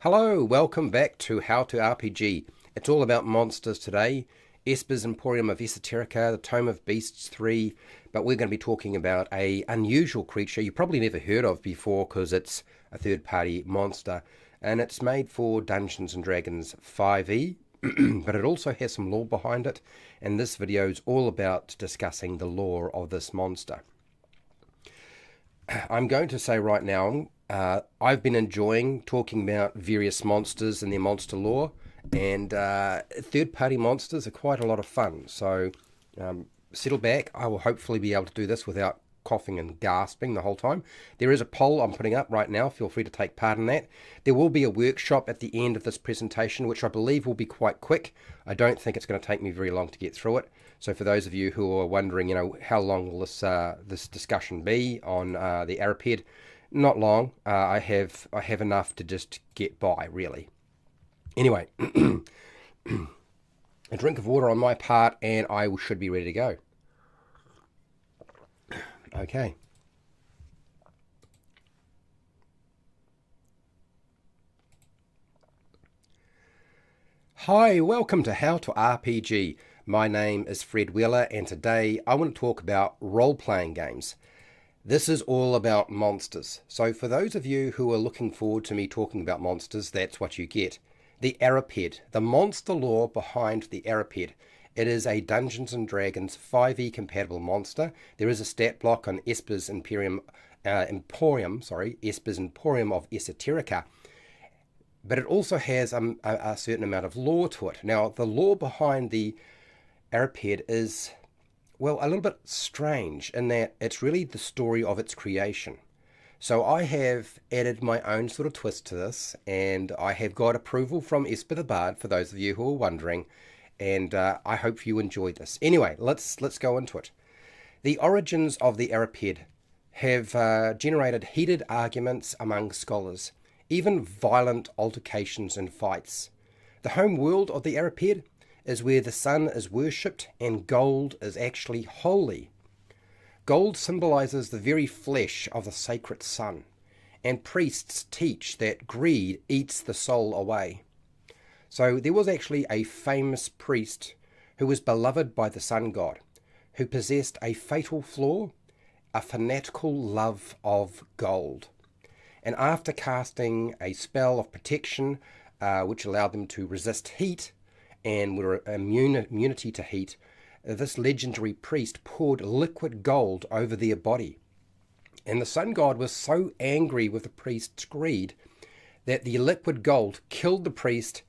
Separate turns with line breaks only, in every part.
Hello, welcome back to How to RPG. It's all about monsters today. Esper's Emporium of Esoterica, the Tome of Beasts 3, but we're going to be talking about a unusual creature you probably never heard of before because it's a third-party monster, and it's made for Dungeons & Dragons 5e, but it also has some lore behind it, and this video is all about discussing the lore of this monster. I'm going to say right now, I've been enjoying talking about various monsters and their monster lore, and third-party monsters are quite a lot of fun. So settle back. I will hopefully be able to do this without coughing and gasping the whole time. There is a poll I'm putting up right now. Feel free to take part in that. There will be a workshop at the end of this presentation, which I believe will be quite quick. I don't think it's going to take me very long to get through it. So for those of you who are wondering, how long will this discussion be on the Aurupede, not long. I have enough to just get by, really. Anyway, a drink of water on my part, and I should be ready to go. Okay. Hi, welcome to How to RPG. My name is Fred Wheeler, and today I want to talk about role-playing games. This is all about monsters. So for those of you who are looking forward to me talking about monsters, that's what you get. The Aurupede, the monster lore behind the Aurupede. It is a Dungeons & Dragons 5e compatible monster. There is a stat block on Esper's Esper's Emporium of Esoterica. But it also has a certain amount of lore to it. Now, the lore behind the Aurupede is, well, a little bit strange in that it's really the story of its creation. So I have added my own sort of twist to this, and I have got approval from Esper the Bard, for those of you who are wondering, and I hope you enjoyed this. Anyway, let's go into it. The origins of the Aurupede have generated heated arguments among scholars, even violent altercations and fights. The home world of the Aurupede is where the sun is worshipped and gold is actually holy. Gold symbolizes the very flesh of the sacred sun, and priests teach that greed eats the soul away. So there was actually a famous priest who was beloved by the sun god, who possessed a fatal flaw, a fanatical love of gold. And after casting a spell of protection, which allowed them to resist heat, and were immunity to heat, this legendary priest poured liquid gold over their body. And the sun god was so angry with the priest's greed that the liquid gold killed the priest,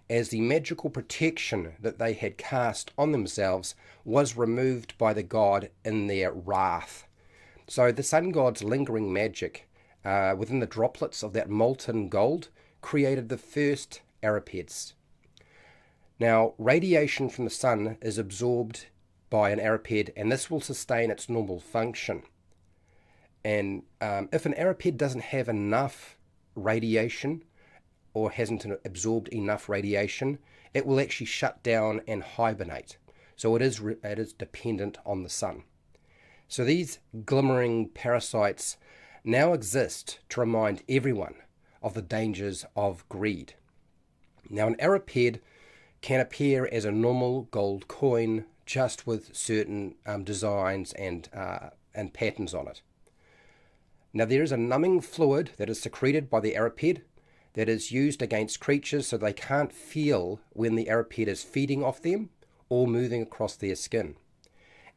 as the magical protection that they had cast on themselves was removed by the god in their wrath. So the sun god's lingering magic within the droplets of that molten gold created the first Auripedes. Now, radiation from the sun is absorbed by an Aurupede, and this will sustain its normal function. And if an Aurupede doesn't have enough radiation, or hasn't absorbed enough radiation, it will actually shut down and hibernate. So it is dependent on the sun. So these glimmering parasites now exist to remind everyone of the dangers of greed. Now, an Aurupede can appear as a normal gold coin, just with certain designs and patterns on it. Now, there is a numbing fluid that is secreted by the Aurupede that is used against creatures so they can't feel when the Aurupede is feeding off them or moving across their skin.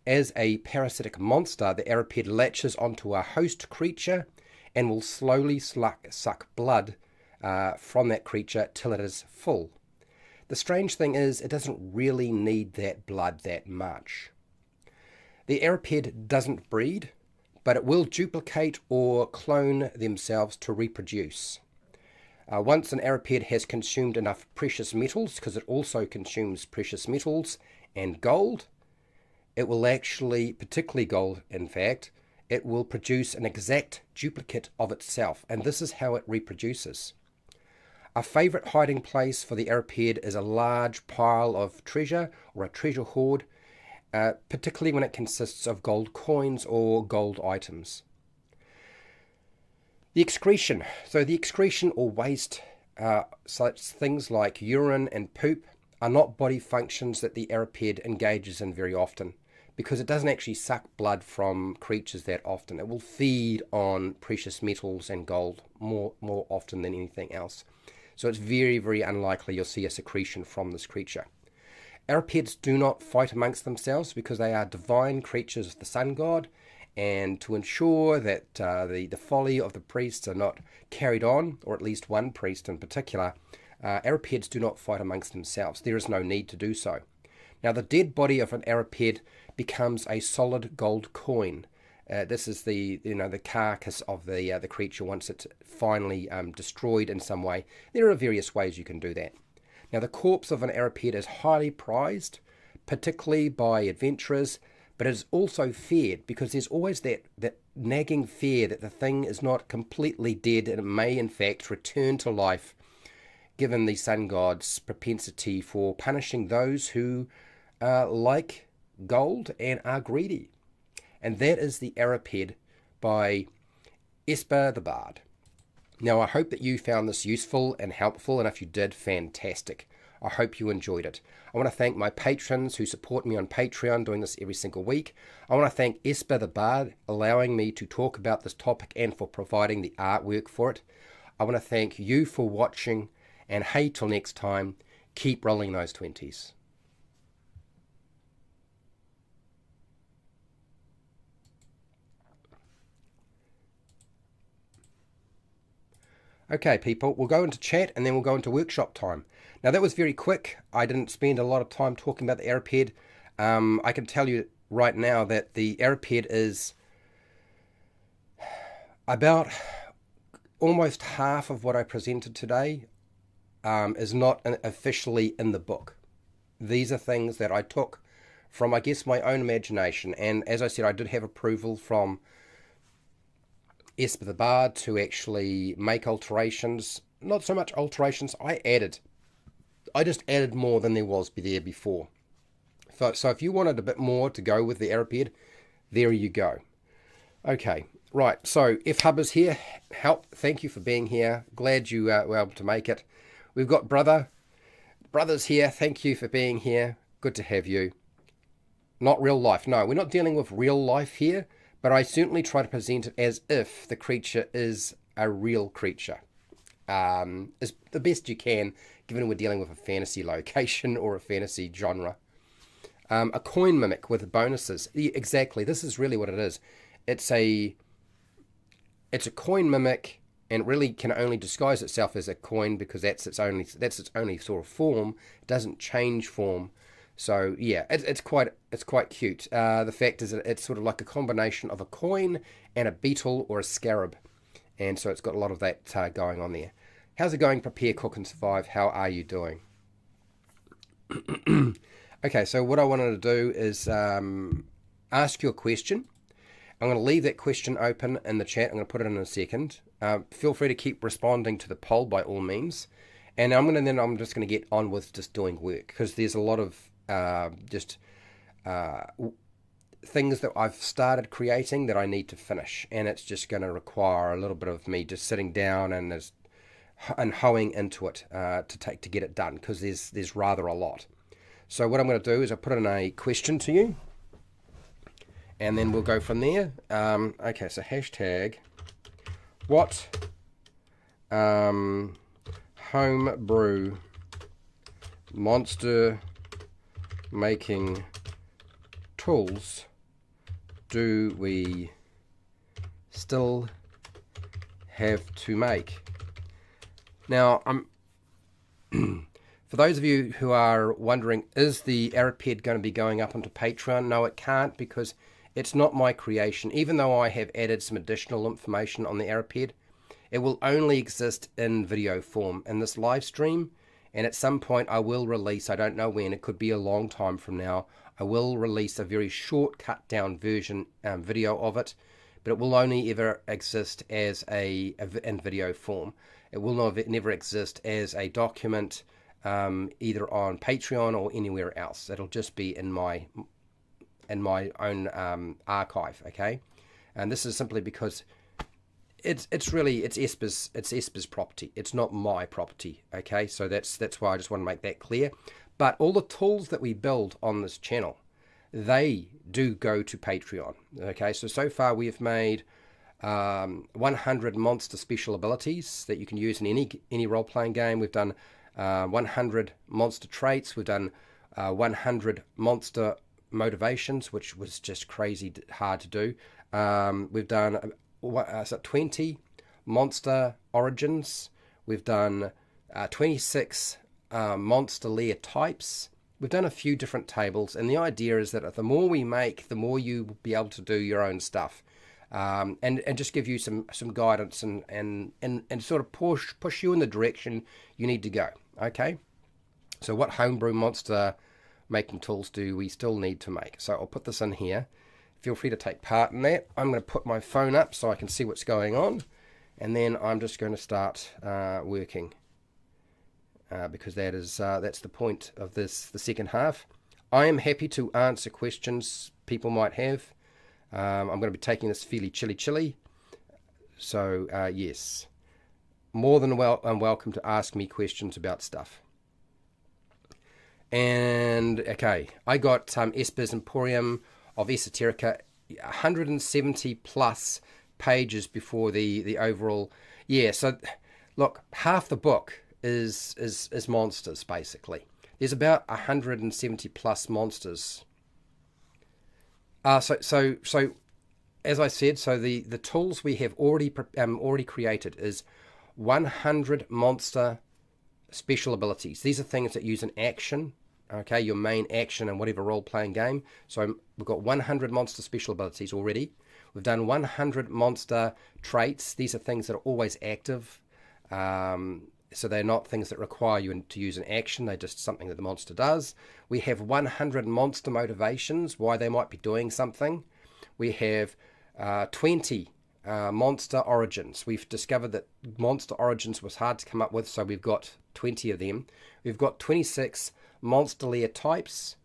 As a parasitic monster, the Aurupede latches onto a host creature and will slowly suck blood from that creature till it is full. The strange thing is, it doesn't really need that blood that much. The Aurupede doesn't breed, but it will duplicate or clone themselves to reproduce. Once an Aurupede has consumed enough precious metals, because it also consumes precious metals and gold, it will actually, particularly gold in fact, it will produce an exact duplicate of itself, and this is how it reproduces. A favourite hiding place for the Aurupede is a large pile of treasure, or a treasure hoard, particularly when it consists of gold coins or gold items. The excretion. So the excretion or waste such things like urine and poop are not body functions that the Aurupede engages in very often, because it doesn't actually suck blood from creatures that often. It will feed on precious metals and gold more often than anything else. So it's very, very unlikely you'll see a secretion from this creature. Aurupeds do not fight amongst themselves because they are divine creatures of the sun god, and to ensure that the folly of the priests are not carried on, or at least one priest in particular, Aurupeds do not fight amongst themselves. There is no need to do so. Now, the dead body of an Aurupede becomes a solid gold coin. This is the carcass of the creature once it's finally destroyed in some way. There are various ways you can do that. Now, the corpse of an Aurupede is highly prized, particularly by adventurers, but it is also feared because there's always that nagging fear that the thing is not completely dead and it may in fact return to life, given the sun god's propensity for punishing those who like gold and are greedy. And that is the Aurupede by Esper the Bard. Now, I hope that you found this useful and helpful, and if you did, fantastic. I hope you enjoyed it. I want to thank my patrons who support me on Patreon, doing this every single week. I want to thank Esper the Bard, allowing me to talk about this topic and for providing the artwork for it. I want to thank you for watching, and hey, till next time, keep rolling those 20s. Okay, people, we'll go into chat and then we'll go into workshop time. Now, that was very quick. I didn't spend a lot of time talking about the Aurupede. I can tell you right now that the Aurupede is about almost half of what I presented today is not officially in the book. These are things that I took from, I guess, my own imagination. And as I said, I did have approval from Esper the Bard to actually make alterations. Not so much alterations, I just added more than there was there before. So if you wanted a bit more to go with the Aurupede, there you go. Okay, right, so F Hub is here. Thank you for being here. Glad you were able to make it. We've got Brother's here. Thank you for being here. Good to have you. Not real life. No, we're not dealing with real life here, but I certainly try to present it as if the creature is a real creature. As the best you can, given we're dealing with a fantasy location or a fantasy genre. A coin mimic with bonuses. Exactly, this is really what it is. It's a coin mimic, and really can only disguise itself as a coin because that's its only sort of form. It doesn't change form. So yeah, it's quite cute. The fact is that it's sort of like a combination of a coin and a beetle or a scarab, and so it's got a lot of that going on there. How's it going? Prepare, cook, and survive. How are you doing? Okay, so what I wanted to do is ask you a question. I'm going to leave that question open in the chat. I'm going to put it in a second. Feel free to keep responding to the poll by all means. And I'm just going to get on with just doing work, because there's a lot of things that I've started creating that I need to finish, and it's just going to require a little bit of me just sitting down and hoeing into it to get it done, because there's rather a lot. So what I'm going to do is I put in a question to you, and then we'll go from there. Okay, so hashtag what homebrew monster making tools do we still have to make? Now, for those of you who are wondering, is the Aurupede going to be going up onto Patreon? No, it can't, because it's not my creation. Even though I have added some additional information on the Aurupede, it will only exist in video form in this live stream. And at some point I will release, I don't know when, it could be a long time from now, I will release a very short cut down version video of it, but it will only ever exist as in video form. It will never exist as a document either on Patreon or anywhere else. It'll just be in my own archive, okay? And this is simply because it's really Esper's property. It's not my property. Okay, so that's why I just want to make that clear. But all the tools that we build on this channel, they do go to Patreon. Okay, so far we have made 100 monster special abilities that you can use in any role-playing game. We've done 100 monster traits. We've done 100 monster motivations, which was just crazy hard to do. We've done 20 monster origins. We've done 26 monster layer types. We've done a few different tables, and the idea is that the more we make, the more you will be able to do your own stuff, and just give you some guidance and sort of push you in the direction you need to go. Okay, so what homebrew monster making tools do we still need to make? So I'll put this in here. Feel free to take part in that. I'm going to put my phone up so I can see what's going on, and then I'm just going to start working. Because that's the point of the second half. I am happy to answer questions people might have. I'm going to be taking this fairly chilly. So, yes. More than welcome to ask me questions about stuff. And, okay, I got Esper's Emporium of Esoterica, 170 plus pages before the overall. Yeah, so, look, half the book is monsters, basically. There's about 170 plus monsters. So as I said, so the tools we have already created is 100 monster special abilities. These are things that use an action, okay, your main action in whatever role-playing game. So we've got 100 monster special abilities already. We've done 100 monster traits. These are things that are always active. So they're not things that require you to use an action. They're just something that the monster does. We have 100 monster motivations, why they might be doing something. We have 20 monster origins. We've discovered that monster origins was hard to come up with, so we've got 20 of them. We've got 26 monster layer types.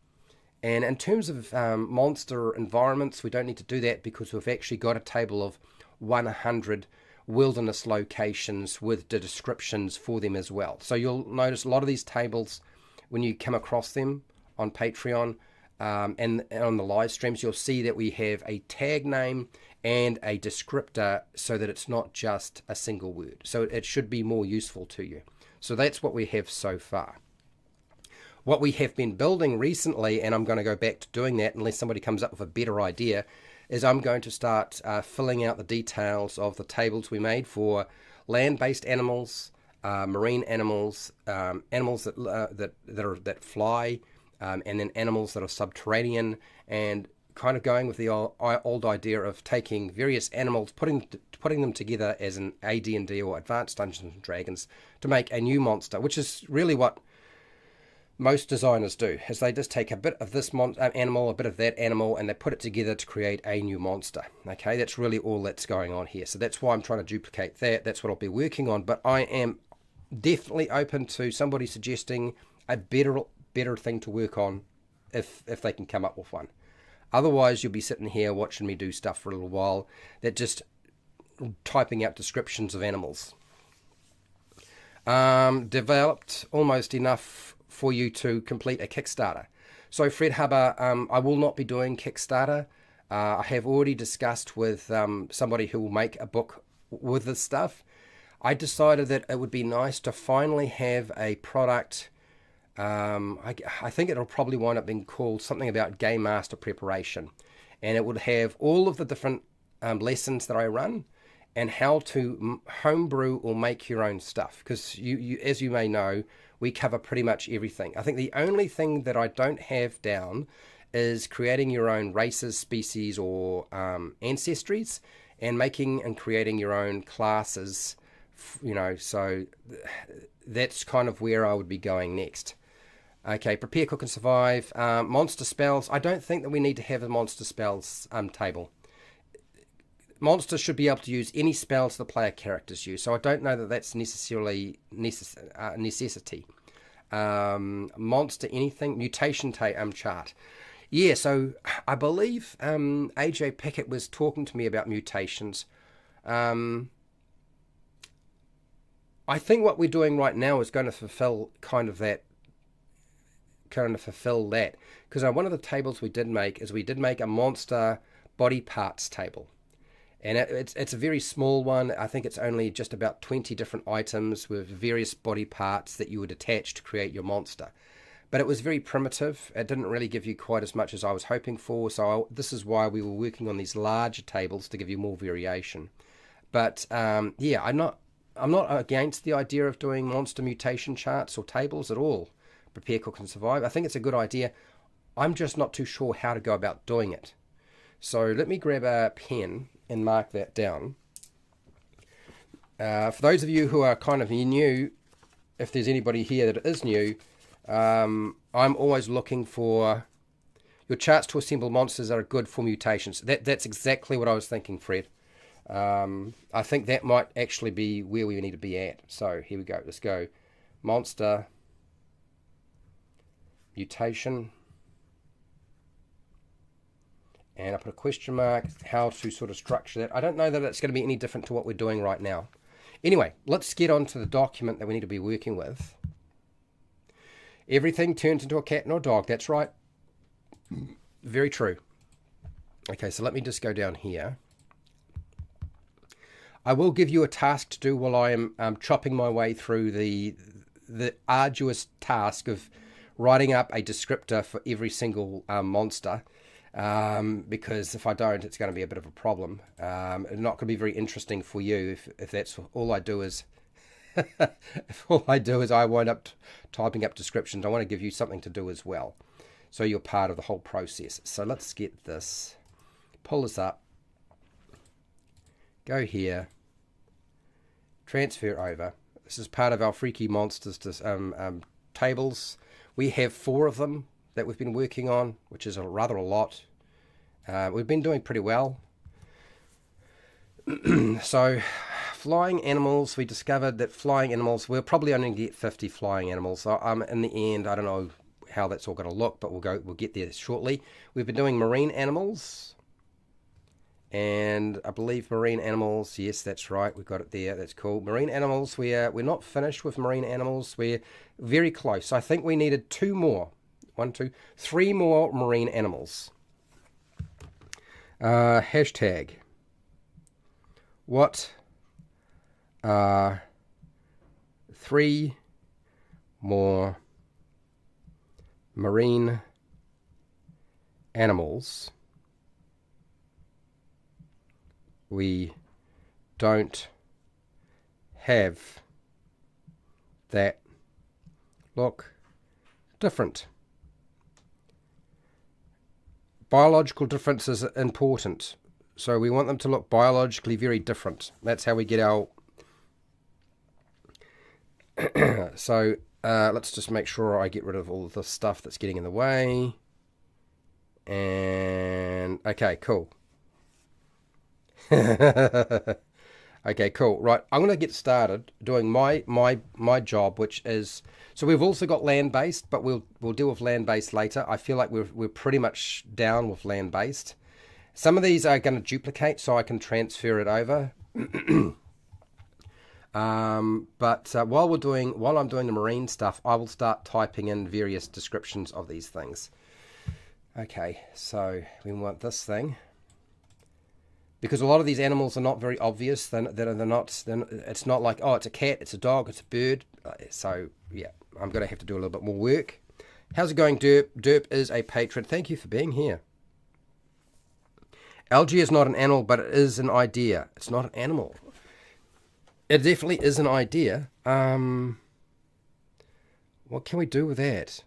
And in terms of monster environments, we don't need to do that because we've actually got a table of 100 wilderness locations with the descriptions for them as well. So you'll notice a lot of these tables, when you come across them on Patreon and on the live streams, you'll see that we have a tag name and a descriptor so that it's not just a single word. So it should be more useful to you. So that's what we have so far. What we have been building recently, and I'm going to go back to doing that unless somebody comes up with a better idea, is I'm going to start filling out the details of the tables we made for land-based animals, marine animals, animals that fly, and then animals that are subterranean, and kind of going with the old idea of taking various animals, putting them together as an AD&D or Advanced Dungeons and Dragons to make a new monster, which is really what most designers do, is they just take a bit of this animal, a bit of that animal, and they put it together to create a new monster. Okay, that's really all that's going on here. So that's why I'm trying to duplicate that. That's what I'll be working on. But I am definitely open to somebody suggesting a better thing to work on if they can come up with one. Otherwise, you'll be sitting here watching me do stuff for a little while, that just typing out descriptions of animals. Developed almost enough for you to complete a Kickstarter. So Fred Hubber, I will not be doing Kickstarter. I have already discussed with somebody who will make a book with this stuff. I decided that it would be nice to finally have a product. I think it'll probably wind up being called something about Game Master Preparation. And it would have all of the different lessons that I run and how to homebrew or make your own stuff. Because you, as you may know, we cover pretty much everything. I think the only thing that I don't have down is creating your own races, species, or ancestries, and making and creating your own classes, you know, so that's kind of where I would be going next. Okay, prepare, cook, and survive. Monster spells. I don't think that we need to have a monster spells table. Monsters should be able to use any spells the player characters use, so I don't know that that's necessarily necessity. Monster anything, mutation chart. Yeah, so I believe AJ Pickett was talking to me about mutations. I think what we're doing right now is going to fulfill that. Because one of the tables we did make is we did make a monster body parts table. And it's a very small one. I think it's only just about 20 different items with various body parts that you would attach to create your monster. But it was very primitive. It didn't really give you quite as much as I was hoping for. So this is why we were working on these larger tables to give you more variation. But yeah, I'm not against the idea of doing monster mutation charts or tables at all. Prepare, cook, and survive. I think it's a good idea. I'm just not too sure how to go about doing it. So let me grab a pen and mark that down. For those of you who are kind of new, if there's anybody here that is new, I'm always looking for your charts to assemble monsters that are good for mutations. That's exactly what I was thinking, Fred. I think that might actually be where we need to be at. So here we go. Let's go. Monster mutation. And I put a question mark, how to sort of structure that. I don't know that it's going to be any different to what we're doing right now. Anyway, let's get on to the document that we need to be working with. Everything turns into a cat and a dog. That's right. Very true. Okay, so let me just go down here. I will give you a task to do while I am chopping my way through the arduous task of writing up a descriptor for every single monster. Because if I don't, it's going to be a bit of a problem. It's not going to be very interesting for you if that's all I do is if all I do is I wind up typing up descriptions. I want to give you something to do as well, so you're part of the whole process. So let's get this, pull this up, go here, transfer over. This is part of our freaky monsters tables. We have 4 of them that we've been working on, which is rather a lot. We've been doing pretty well. So flying animals, we discovered that flying animals, we'll probably only get 50 flying animals. So in the end, I don't know how that's all going to look, but we'll get there shortly. We've been doing marine animals, and I believe marine animals, yes, that's right, we've got it there. That's cool. Marine animals, we're not finished with marine animals. We're very close. I think we needed 2 more. 1, 2, 3 more marine animals. Hashtag. What are 3 more marine animals we don't have that look different? Biological difference is important, so we want them to look biologically very different. That's how we get our so let's just make sure I get rid of all of the stuff that's getting in the way. And okay, cool. Okay, cool. Right, I'm going to get started doing my job, which is, so we've also got land-based, but we'll deal with land-based later. I feel like we're pretty much down with land-based. Some of these are going to duplicate, so I can transfer it over. But while I'm doing the marine stuff, I will start typing in various descriptions of these things. Okay, so we want this thing. Because a lot of these animals are not very obvious. It's not like, oh, it's a cat, it's a dog, it's a bird. So, yeah, I'm going to have to do a little bit more work. How's it going, Derp? Derp is a patron. Thank you for being here. Algae is not an animal, but it is an idea. It's not an animal. It definitely is an idea. What can we do with that?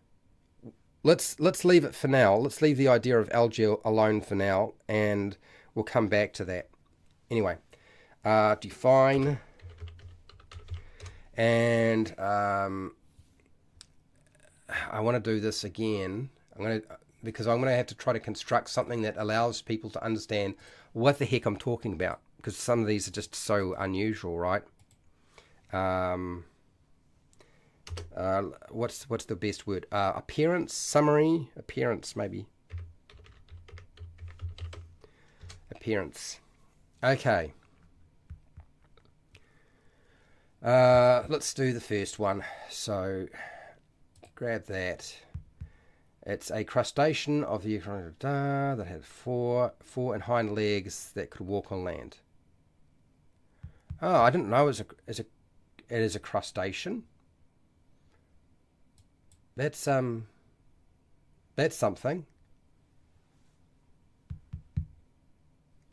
Let's leave it for now. Let's leave the idea of algae alone for now, and we'll come back to that. Anyway, define, and I want to do this again. Because I'm going to have to try to construct something that allows people to understand what the heck I'm talking about. Because some of these are just so unusual, right? What's the best word? Appearance, summary, appearance maybe. Appearance. Okay. Let's do the first one. So, grab that. It's a crustacean of the that had four and hind legs that could walk on land. Oh, I didn't know it is a crustacean. That's something.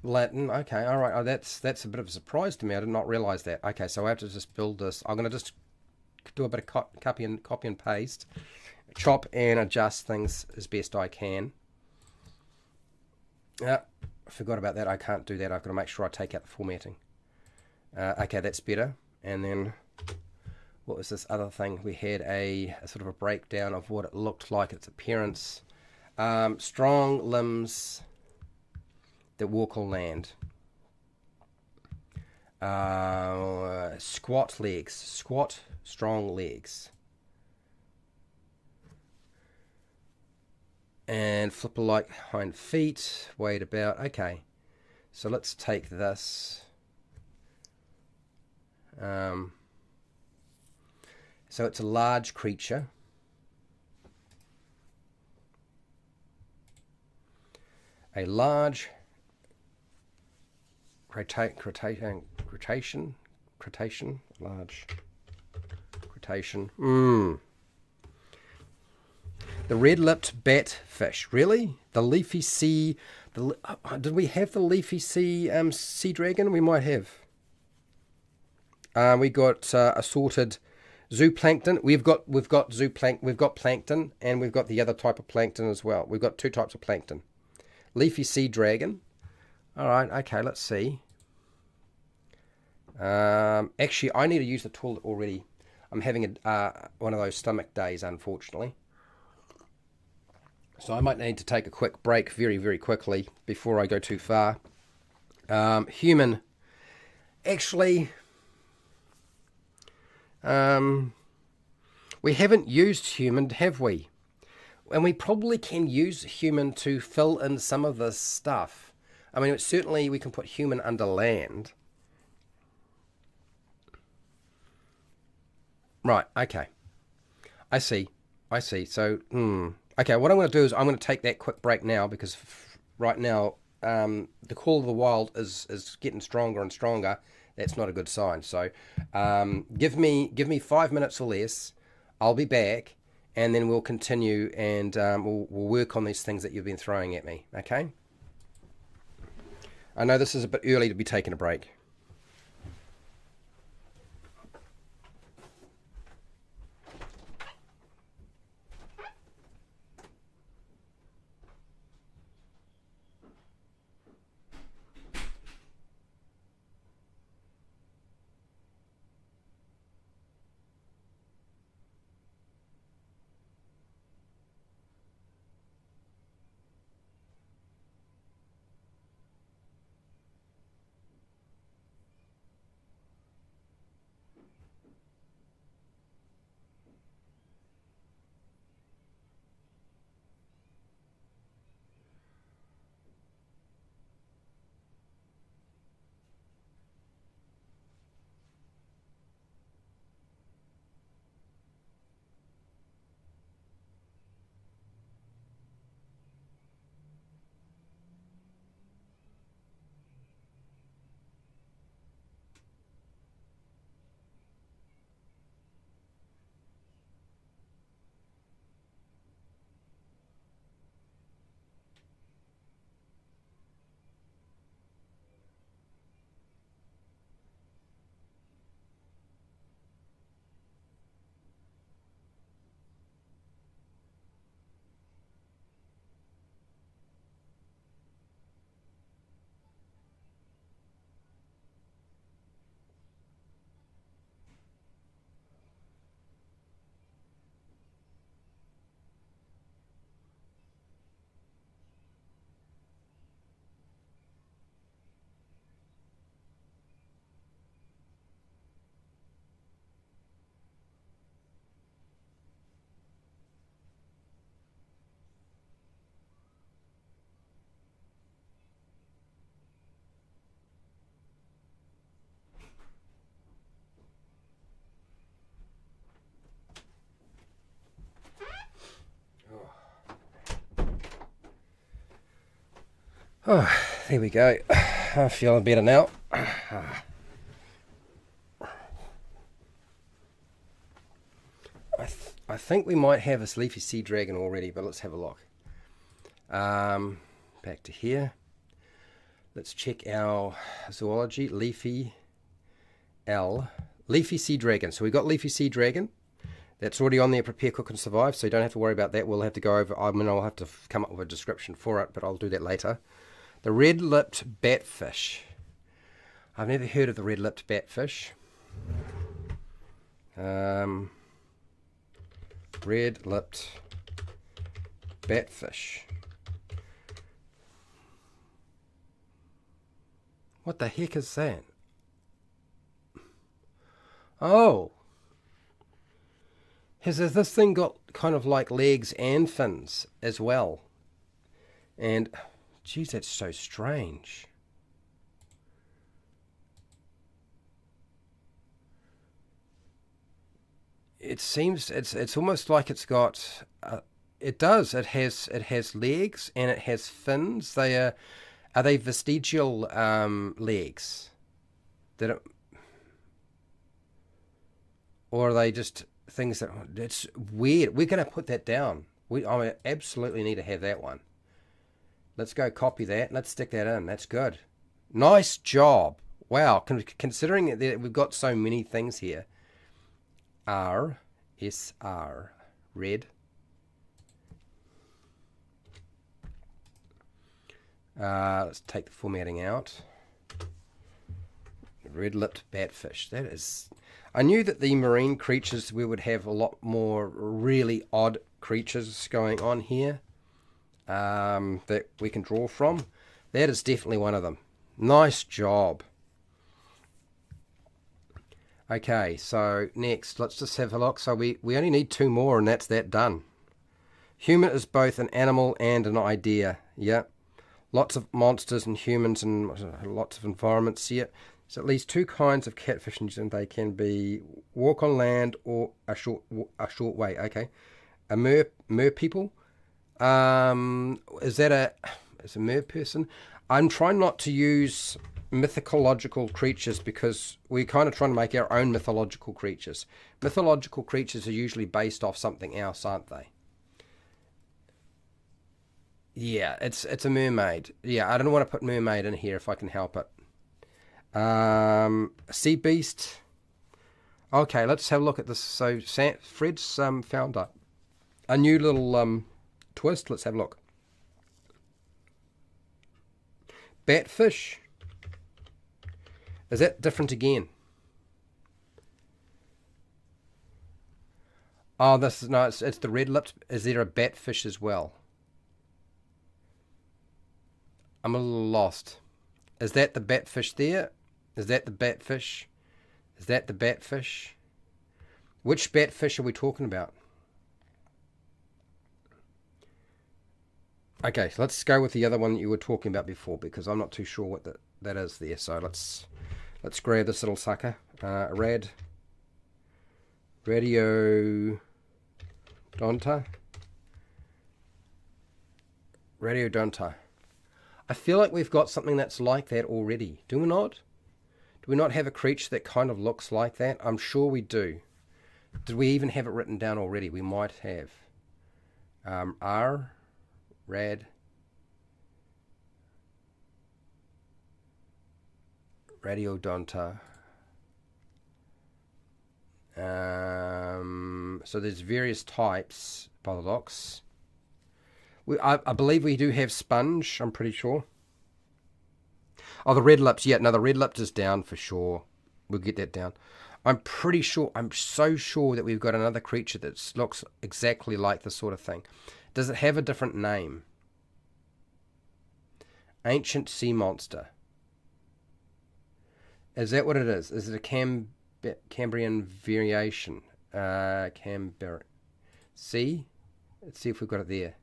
Latin. Okay, all right. Oh, that's a bit of a surprise to me. I did not realize that. Okay, so I have to just build this. I'm going to just do a bit of copy and paste, chop and adjust things as best I can. I forgot about that. I can't do that. I've got to make sure I take out the formatting. Okay, that's better. And then what was this other thing? We had a sort of a breakdown of what it looked like, its appearance. Strong limbs that walk on land. Squat legs. Squat, strong legs. And flipper-like hind feet. Weighed about. Okay. So let's take this. So it's a large creature. A large Cretacean, large Cretacean. The red-lipped batfish, really? The Leafy Sea. Did we have the Leafy Sea Sea Dragon? We might have. We got assorted zooplankton. We've got plankton, and we've got the other type of plankton as well. We've got two types of plankton. Leafy Sea Dragon. All right, okay, let's see. Actually, I need to use the toilet already. I'm having one of those stomach days, unfortunately. So I might need to take a quick break very, very quickly before I go too far. Human. Actually, we haven't used human, have we? And we probably can use human to fill in some of this stuff. I mean, certainly we can put human under land. Right, okay. I see. So, okay, what I'm going to do is I'm going to take that quick break now because right now the Call of the Wild is getting stronger and stronger. That's not a good sign. So give me 5 minutes or less. I'll be back, and then we'll continue and we'll work on these things that you've been throwing at me. Okay? I know this is a bit early to be taking a break. Oh, there we go. I'm feeling better now. I think we might have this Leafy Sea Dragon already, but let's have a look. Back to here. Let's check our zoology. Leafy Sea Dragon. So we got Leafy Sea Dragon. That's already on there. Prepare, cook, and survive. So you don't have to worry about that. We'll have to go over. I mean, I'll have to come up with a description for it, but I'll do that later. The red-lipped batfish. I've never heard of the red-lipped batfish. Red-lipped batfish. What the heck is that? Oh. Has this thing got kind of like legs and fins as well? And, geez, that's so strange. It seems it's almost like it's got. It does. It has legs and it has fins. Are they vestigial legs? Or are they just things that... It's weird. We're going to put that down. I absolutely need to have that one. Let's go copy that. Let's stick that in. That's good. Nice job. Wow. Considering that we've got so many things here. SR. Red. Let's take the formatting out. Red-lipped batfish. That is... I knew that the marine creatures, we would have a lot more really odd creatures going on here that we can draw from. That is definitely one of them. Nice job. Okay, so next, let's just have a look. So we only need 2 more and that's that done. Human is both an animal and an idea. Yeah. Lots of monsters and humans and lots of environments here. There's at least 2 kinds of catfish and they can be walk on land or a short way. Okay. A mer people. Is a mer person? I'm trying not to use mythological creatures because we're kind of trying to make our own mythological creatures. Mythological creatures are usually based off something else, aren't they? Yeah, it's a mermaid. Yeah, I don't want to put mermaid in here if I can help it. Sea beast. Okay, let's have a look at this. So Fred's found a new little twist. Let's have a look. Batfish. Is that different again? Oh, this is no. It's the red-lipped. Is there a batfish as well? I'm a little lost. Is that the batfish there? Is that the batfish? Is that the batfish? Which batfish are we talking about? Okay, so let's go with the other one that you were talking about before because I'm not too sure what that is there. So let's grab this little sucker. Radiodonta. I feel like we've got something that's like that already. Do we not? Do we not have a creature that kind of looks like that? I'm sure we do. Did we even have it written down already? We might have. Radiodonta. So there's various types by the looks. I believe we do have sponge, I'm pretty sure. Oh, the red lips. Yeah, no, the red lips is down for sure. We'll get that down. I'm pretty sure, I'm so sure that we've got another creature that looks exactly like this sort of thing. Does it have a different name? Ancient sea monster. Is that what it is? Is it a Cambrian variation? See? Let's see if we've got it there.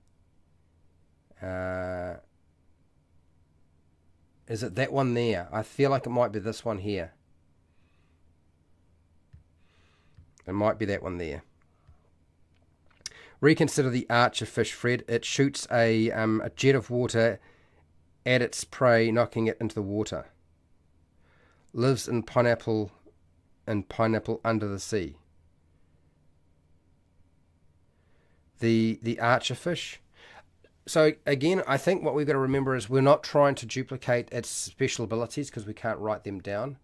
Is it that one there? I feel like it might be this one here. It might be that one there. Reconsider the archer fish, Fred. It shoots a jet of water at its prey, knocking it into the water. Lives in pineapple under the sea. The archerfish. So again, I think what we've got to remember is we're not trying to duplicate its special abilities because we can't write them down.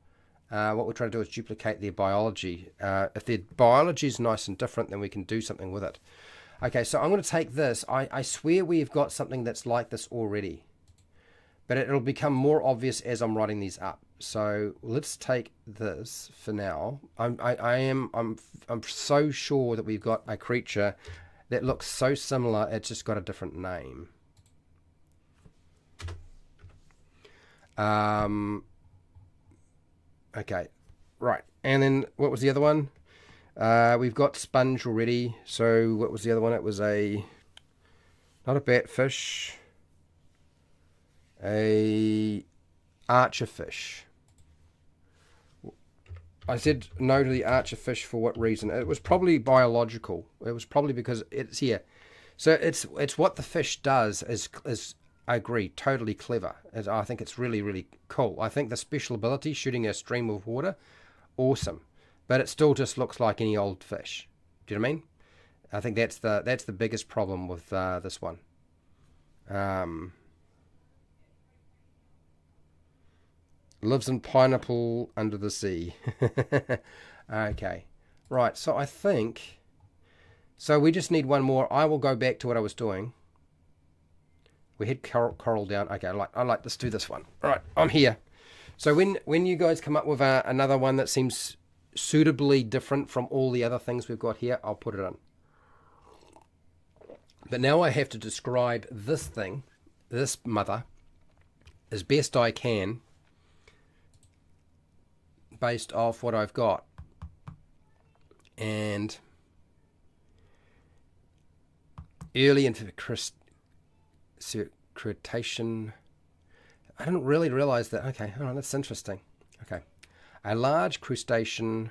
What we're trying to do is duplicate their biology. If their biology is nice and different, then we can do something with it. Okay, so I'm going to take this. I swear we've got something that's like this already, but it'll become more obvious as I'm writing these up. So let's take this for now. I'm so sure that we've got a creature that looks so similar, it's just got a different name. Okay, right. And then what was the other one? We've got sponge already. So what was the other one? It was not a batfish, a archerfish. I said no to the archerfish for what reason? It was probably biological. It was probably because it's here. So it's what the fish does is I agree, totally clever. I think it's really, really cool. I think the special ability, shooting a stream of water, awesome. But it still just looks like any old fish. Do you know what I mean? I think that's the biggest problem with this one. Lives in pineapple under the sea. Okay. Right, so I think... So we just need one more. I will go back to what I was doing. We had coral down. Okay, let's do this one. All right, I'm here. So when you guys come up with another one that seems suitably different from all the other things we've got here, I'll put it in. But now I have to describe this thing, this mother, as best I can, based off what I've got. And early into Cretaceous, I didn't really realize that. Okay, hold on, that's interesting. Okay, a large crustacean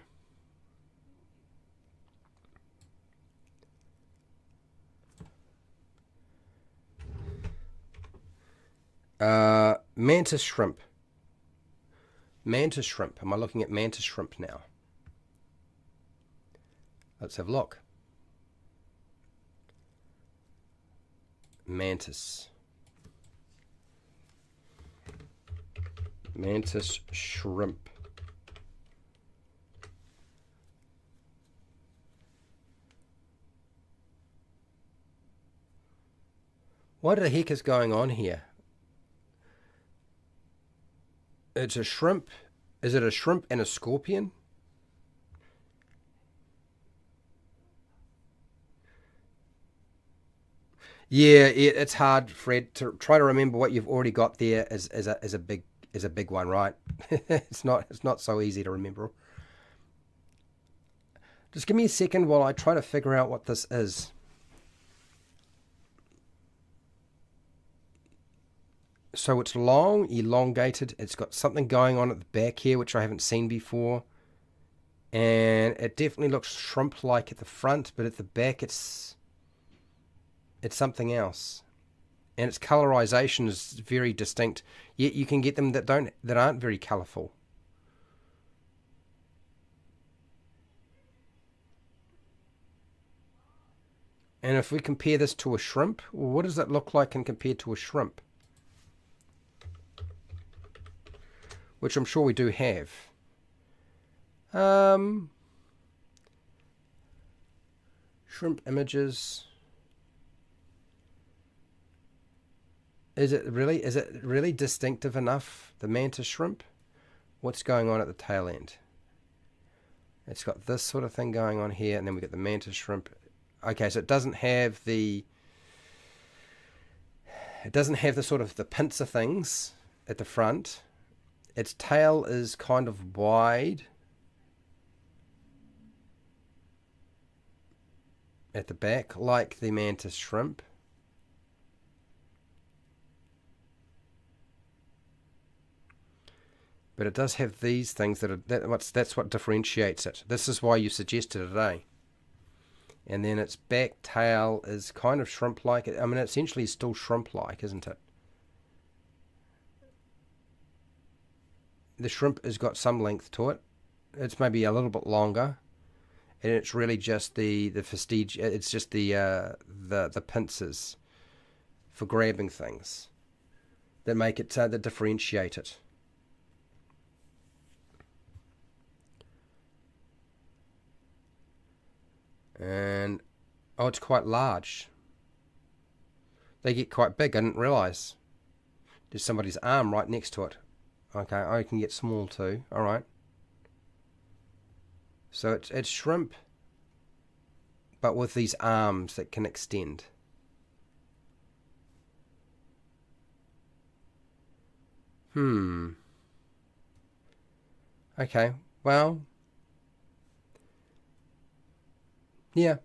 mantis shrimp. Mantis shrimp. Am I looking at mantis shrimp now? Let's have a look. Mantis shrimp. What the heck is going on here? It's a shrimp. Is it a shrimp and a scorpion? Yeah, it's hard, Fred, to try to remember what you've already got there is a big one, right? It's not so easy to remember. Just give me a second while I try to figure out what this is. So it's long, elongated. It's got something going on at the back here, which I haven't seen before. And it definitely looks shrimp-like at the front, but at the back it's something else. And its colorization is very distinct. Yet you can get them that aren't very colorful. And if we compare this to a shrimp, well, what does that look like in compared to a shrimp? Which I'm sure we do have. Shrimp images. Is it really distinctive enough, the mantis shrimp? What's going on at the tail end? It's got this sort of thing going on here, and then we get the mantis shrimp. Okay, so it doesn't have the sort of the pincer things at the front. Its tail is kind of wide at the back, like the mantis shrimp. But it does have these things that's what differentiates it. This is why you suggested it, eh? And then its back tail is kind of shrimp-like. I mean, essentially still shrimp-like, isn't it? the shrimp has got some length to it. It's maybe a little bit longer, and it's really just the vestige. It's just the pincers for grabbing things that make it that differentiate it. And oh, it's quite large. They get quite big. I didn't realise. There's somebody's arm right next to it. Okay, I can get small too. All right. So it's shrimp, but with these arms that can extend. Okay, well, yeah,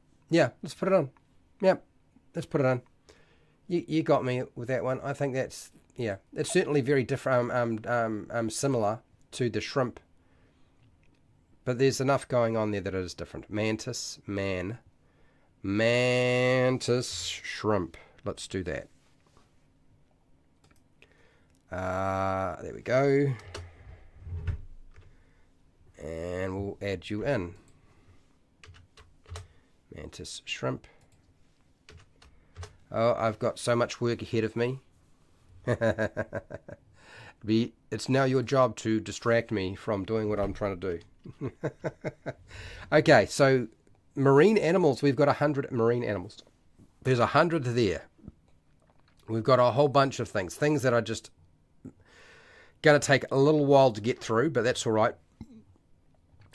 let's put it on. Yep, let's put it on. You got me with that one. I think that's, yeah, it's certainly very different, similar to the shrimp, but there's enough going on there that it is different. Mantis, mantis, shrimp. Let's do that. There we go. And we'll add you in. Mantis, shrimp. Oh, I've got so much work ahead of me. It's now your job to distract me from doing what I'm trying to do. Okay, so marine animals. We've got 100 marine animals. There's 100 there. We've got a whole bunch of things that are just going to take a little while to get through, but that's all right.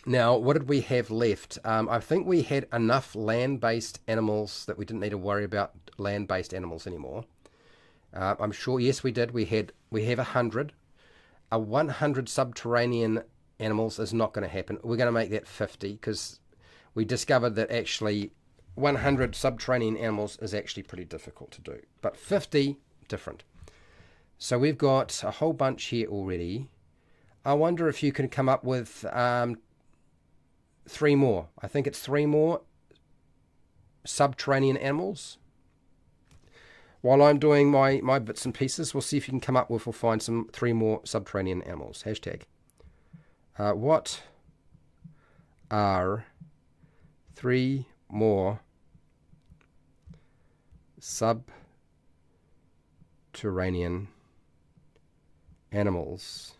Now, what did we have left? I think we had enough land-based animals that we didn't need to worry about land-based animals anymore. I'm sure, yes, we did. We have 100. 100 subterranean animals is not going to happen. We're going to make that 50 because we discovered that actually 100 subterranean animals is actually pretty difficult to do. But 50, different. So we've got a whole bunch here already. I wonder if you can come up with 3 more. I think it's 3 more subterranean animals. While I'm doing my bits and pieces, we'll see if you can come up with, we'll find 3 more subterranean animals. Hashtag. What are 3 more subterranean animals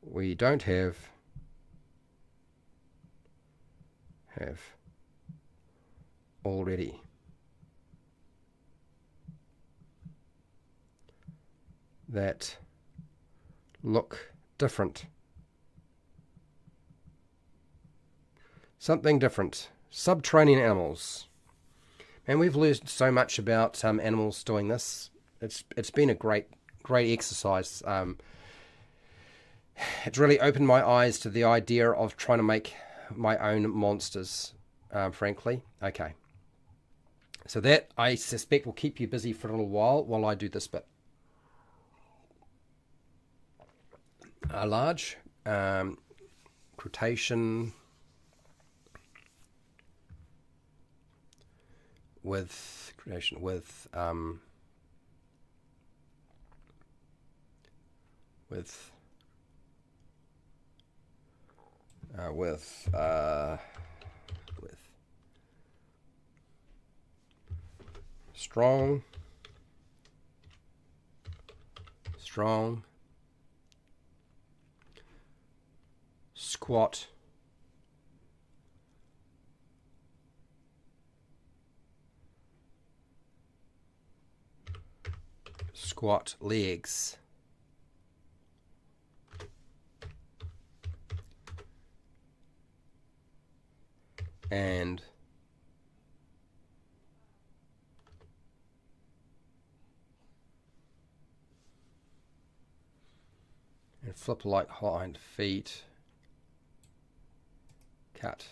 we don't have already? That look different. Something different. Subterranean animals. And we've learned so much about animals doing this. It's been a great exercise. It's really opened my eyes to the idea of trying to make my own monsters, frankly. Okay. So that, I suspect, will keep you busy for a little while I do this bit. A large quotation with strong squat legs and flip like hind feet, cut,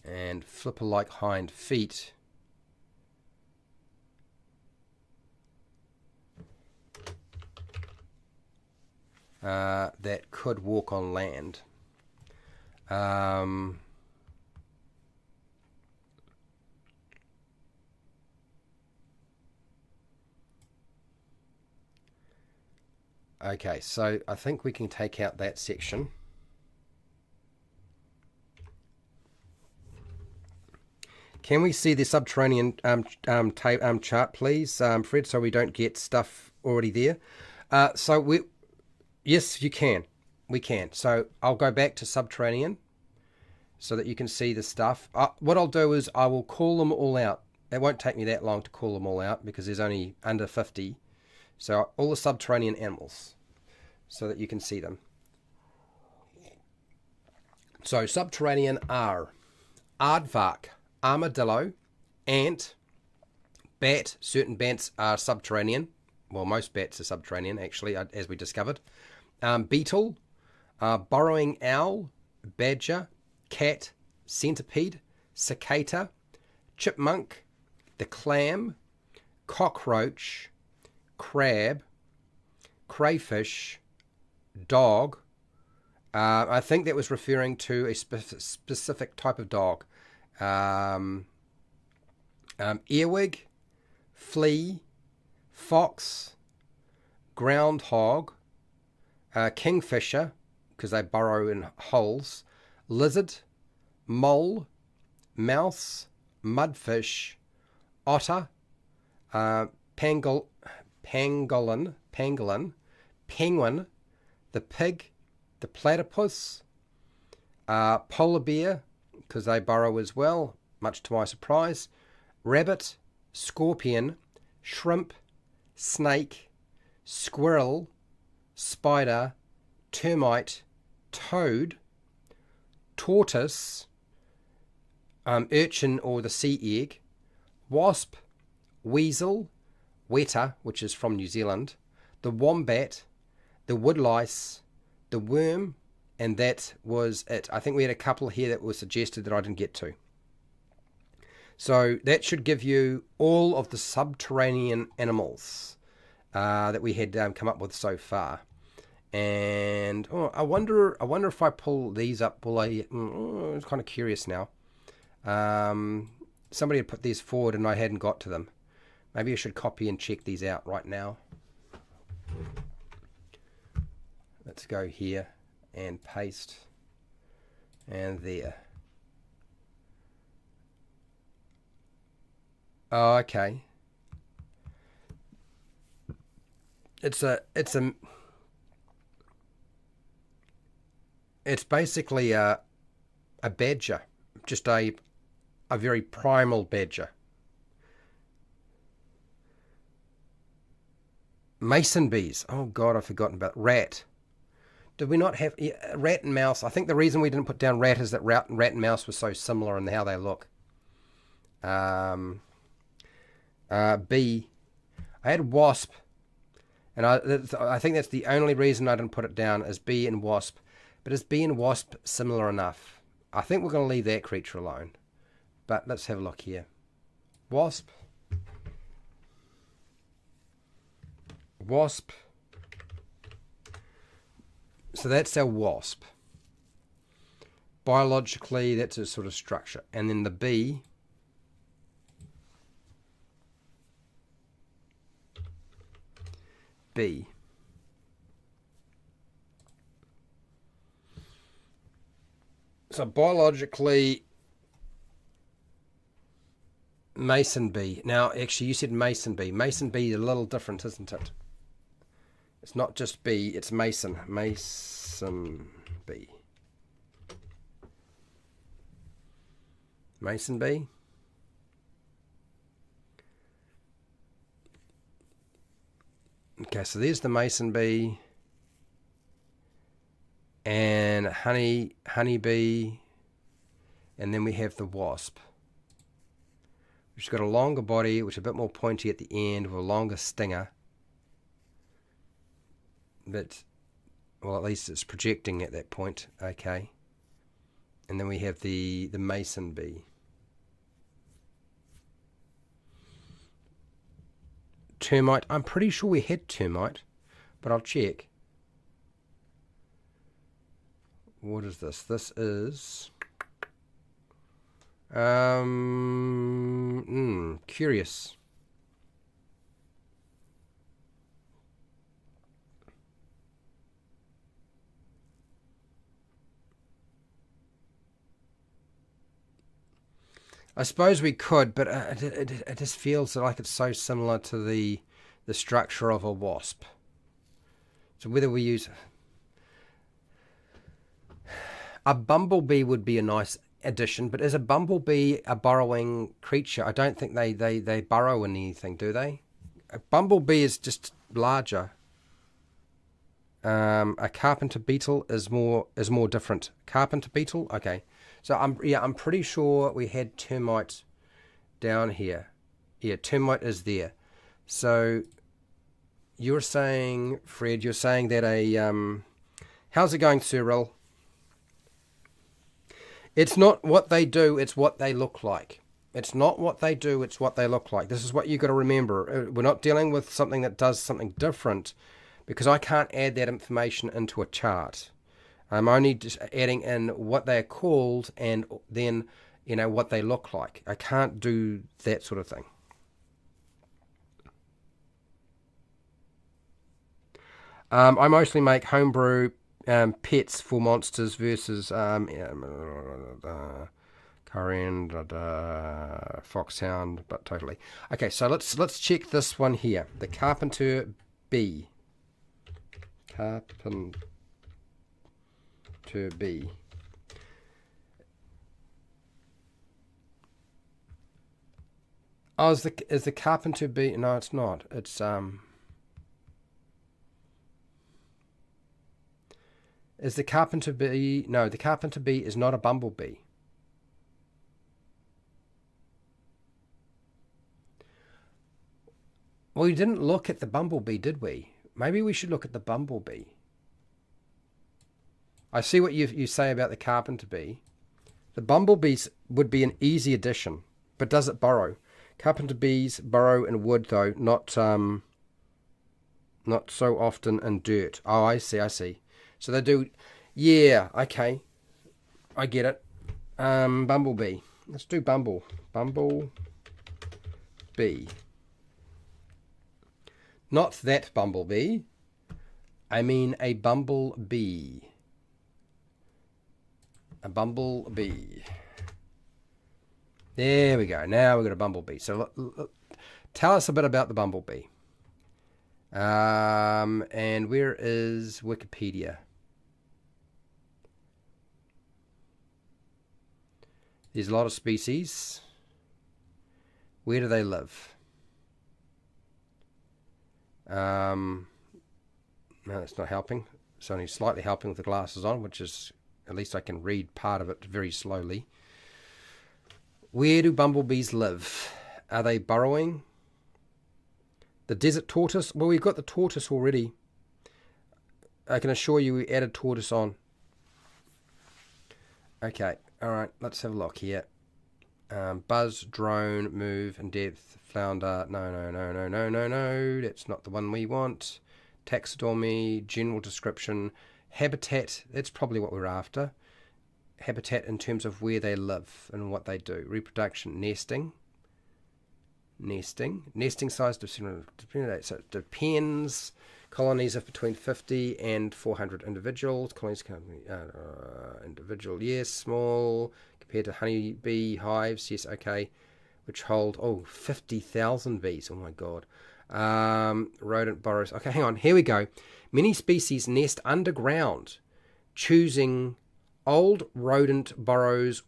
and flipper like hind feet that could walk on land. Okay, so I think we can take out that section. Can we see the Subterranean chart, please, Fred, so we don't get stuff already there? Yes, you can. We can. So I'll go back to Subterranean so that you can see the stuff. What I'll do is I will call them all out. It won't take me that long to call them all out because there's only under 50. So all the Subterranean animals so that you can see them. So Subterranean are aardvark, armadillo, ant, bat. Certain bats are subterranean. Well, most bats are subterranean, actually, as we discovered. Beetle, burrowing owl, badger, cat, centipede, cicada, chipmunk, the clam, cockroach, crab, crayfish, dog. I think that was referring to a specific type of dog. Earwig, flea, fox, groundhog, kingfisher, because they burrow in holes, lizard, mole, mouse, mudfish, otter, pangolin, penguin, the pig, the platypus, polar bear, because they burrow as well, much to my surprise, rabbit, scorpion, shrimp, snake, squirrel, spider, termite, toad, tortoise, urchin or the sea egg, wasp, weasel, weta, which is from New Zealand, the wombat, the woodlice, the worm, and that was it. I think we had a couple here that were suggested that I didn't get to. So that should give you all of the subterranean animals that we had come up with so far. And I wonder if I pull these up, will I? I'm kind of curious now. Somebody had put these forward and I hadn't got to them. Maybe I should copy and check these out right now. Let's go here and paste, and there. Oh, okay. It's basically a badger, just a very primal badger. Mason bees. Oh God, I've forgotten about rat. Did we not have rat and mouse? I think the reason we didn't put down rat is that rat and mouse were so similar in how they look. Bee. I had wasp, and I think that's the only reason I didn't put it down as bee and wasp. But is bee and wasp similar enough? I think we're going to leave that creature alone. But let's have a look here. Wasp. Wasp. So that's our wasp. Biologically, that's a sort of structure. And then the bee. Bee. So biologically, mason bee. Now, actually, you said mason bee. Mason bee is a little different, isn't it? It's not just bee, it's mason. Mason bee. Mason bee. Okay, so there's the mason bee. And honeybee. And then we have the wasp, which has got a longer body, which is a bit more pointy at the end, with a longer stinger. But, well, at least it's projecting at that point. Okay. And then we have the mason bee. Termite. I'm pretty sure we had termite, but I'll check. What is this? This is... curious. I suppose we could, but it just feels like it's so similar to the structure of a wasp. So whether we use a bumblebee would be a nice addition, but is a bumblebee a burrowing creature? I don't think they burrow in anything, do they? A bumblebee is just larger. A carpenter beetle is more different. Carpenter beetle, okay. So I'm pretty sure we had termite down here. Yeah, termite is there. So you're saying, Fred, you're saying that how's it going, Cyril? It's not what they do, it's what they look like. It's not what they do, it's what they look like. This is what you got to remember. We're not dealing with something that does something different, because I can't add that information into a chart. I'm only just adding in what they're called and then, what they look like. I can't do that sort of thing. I mostly make homebrew pets for monsters versus coriander, foxhound, but totally. Okay, so let's check this one here. The carpenter bee. Carpenter bee. Oh, is the carpenter bee? No, it's not. It's Is the carpenter bee? No, the carpenter bee is not a bumblebee. Well, we didn't look at the bumblebee, did we? Maybe we should look at the bumblebee. I see what you say about the carpenter bee. The bumblebees would be an easy addition, but does it burrow? Carpenter bees burrow in wood, though, not so often in dirt. Oh, I see. So they do, yeah, okay. I get it. Bumblebee. Let's do bumblebee. Not that bumblebee. I mean a bumblebee. A bumblebee. There we go. Now we've got a bumblebee. So tell us a bit about the bumblebee. And where is Wikipedia? There's a lot of species. Where do they live? No, that's not helping. It's only slightly helping with the glasses on, which is, at least I can read part of it very slowly. Where do bumblebees live? Are they burrowing? The desert tortoise? Well, we've got the tortoise already. I can assure you we added tortoise on. Okay, alright, let's have a look here. Buzz, drone, move, and depth, flounder. No. That's not the one we want. Taxidermy, general description. Habitat, that's probably what we're after. Habitat in terms of where they live and what they do. Reproduction, nesting size, so it depends. Colonies of between 50 and 400 individuals. Colonies can individual, yes, small compared to honeybee hives, yes, okay, which hold 50,000 bees. Oh my god. Rodent burrows. Okay, hang on, here we go. Many species nest underground, choosing old rodent burrows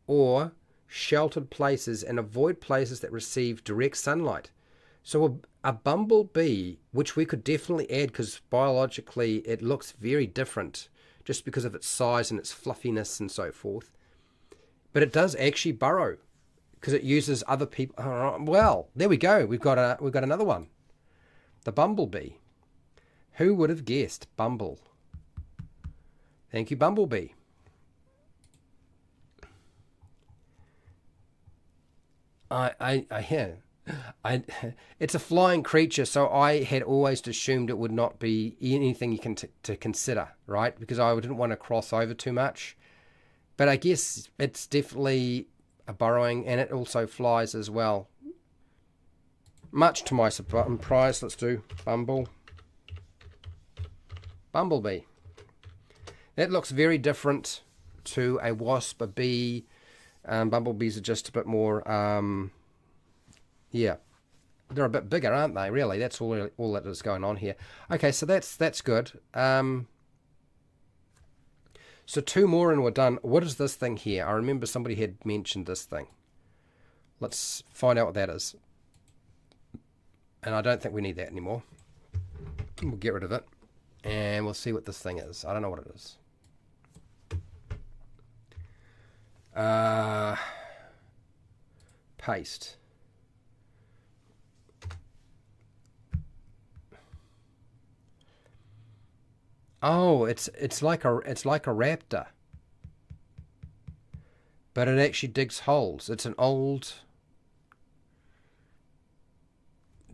or sheltered places and avoid places that receive direct sunlight. So a bumblebee, which we could definitely add because biologically it looks very different just because of its size and its fluffiness and so forth. But it does actually burrow because it uses other people. Well, there we go. We've got another one. The bumblebee. Who would have guessed? Bumble. Thank you, bumblebee. It's a flying creature, so I had always assumed it would not be anything you can to consider, right? Because I didn't want to cross over too much. But I guess it's definitely a burrowing, and it also flies as well. Much to my surprise, let's do bumblebee. That looks very different to a wasp, a bee, Bumblebees are just a bit more, yeah. They're a bit bigger, aren't they, really? That's all that is going on here. Okay, so that's good. So 2 more and we're done. What is this thing here? I remember somebody had mentioned this thing. Let's find out what that is. And I don't think we need that anymore. We'll get rid of it. And we'll see what this thing is. I don't know what it is. Paste. Oh, it's like a raptor. But it actually digs holes. It's an old...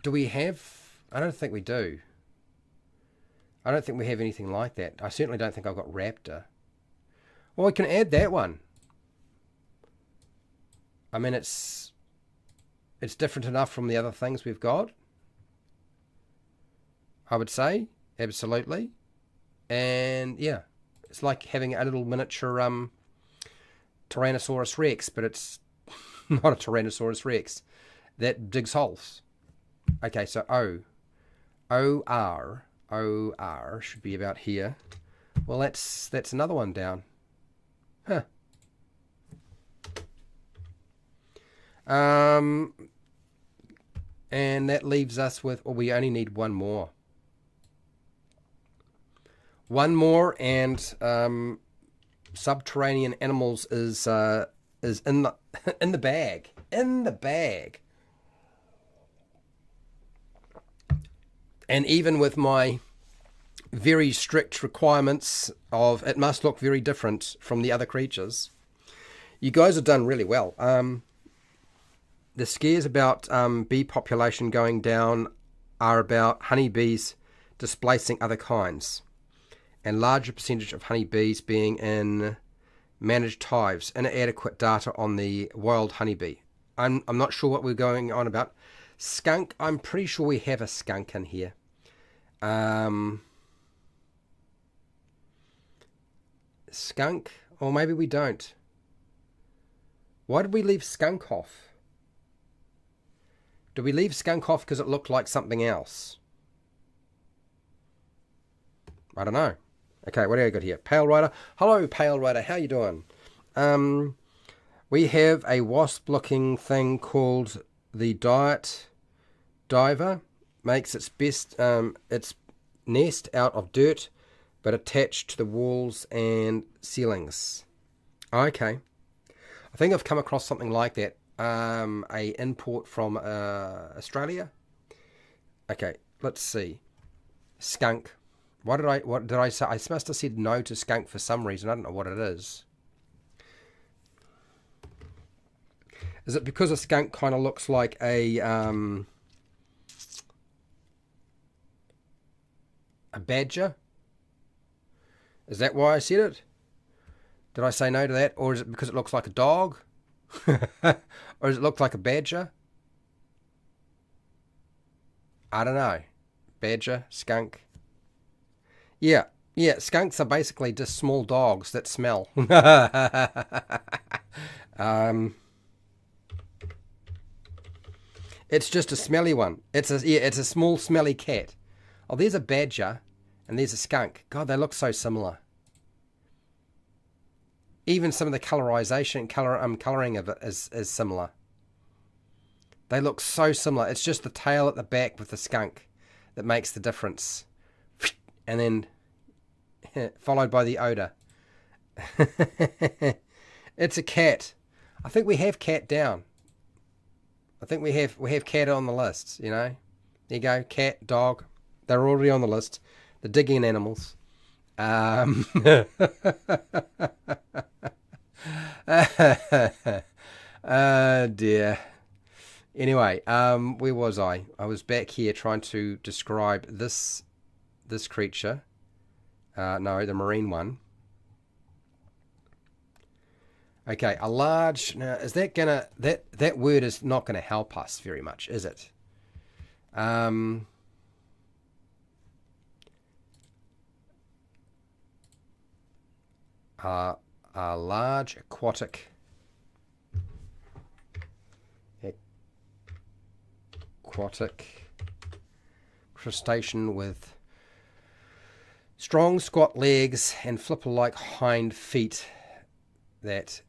Do we have... I don't think we do. I don't think we have anything like that. I certainly don't think I've got raptor. Well, we can add that one. I mean, it's different enough from the other things we've got. I would say. Absolutely. And, yeah. It's like having a little miniature Tyrannosaurus Rex, but it's not a Tyrannosaurus Rex that digs holes. Okay, so O-R should be about here. Well, that's another one down. Huh. And that leaves us with, well, we only need one more. One more, and Subterranean Animals is in the in the bag. In the bag. And even with my very strict requirements of it must look very different from the other creatures, you guys have done really well. The scares about bee population going down are about honeybees displacing other kinds, and larger percentage of honeybees being in managed hives. Inadequate data on the wild honeybee. I'm not sure what we're going on about. Skunk, I'm pretty sure we have a skunk in here. Skunk, or maybe we don't. Why did we leave skunk off? Did we leave skunk off because it looked like something else? I don't know. Okay, what do I got here? Pale Rider. Hello, Pale Rider. How you doing? We have a wasp-looking thing called the Diet Diver. Makes its nest out of dirt, but attached to the walls and ceilings. Okay. I think I've come across something like that. A import from Australia. Okay, let's see. Skunk. What did I say? I must have said no to skunk for some reason. I don't know what it is. Is it because a skunk kind of looks like a badger? Is that why I said it? Did I say no to that? Or is it because it looks like a dog? Or does it look like a badger? I don't know. Badger, skunk. Yeah, skunks are basically just small dogs that smell. It's just a smelly one. It's a small smelly cat. Oh, there's a badger and there's a skunk. God, they look so similar. Even some of the coloring of it is similar. They look so similar. It's just the tail at the back with the skunk that makes the difference. And then followed by the odor. It's a cat. I think we have cat down. I think we have cat on the list, you know. There you go, cat, dog. They're already on the list. The digging animals. Oh dear. Anyway, where was I? I was back here trying to describe this creature. No, the marine one. Okay, a large. Now, is that gonna that word is not gonna help us very much, is it? A large aquatic aquatic crustacean with strong squat legs and flipper-like hind feet that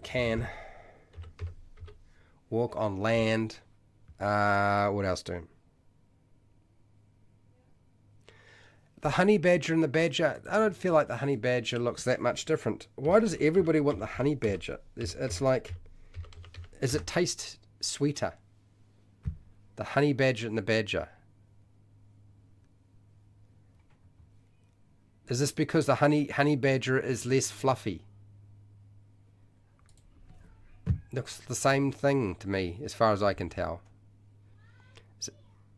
can walk on land. What else do? The honey badger and the badger. I don't feel like the honey badger looks that much different. Why does everybody want the honey badger? It's like, does it taste sweeter? The honey badger and the badger. Is this because the honey badger is less fluffy? Looks the same thing to me, as far as I can tell.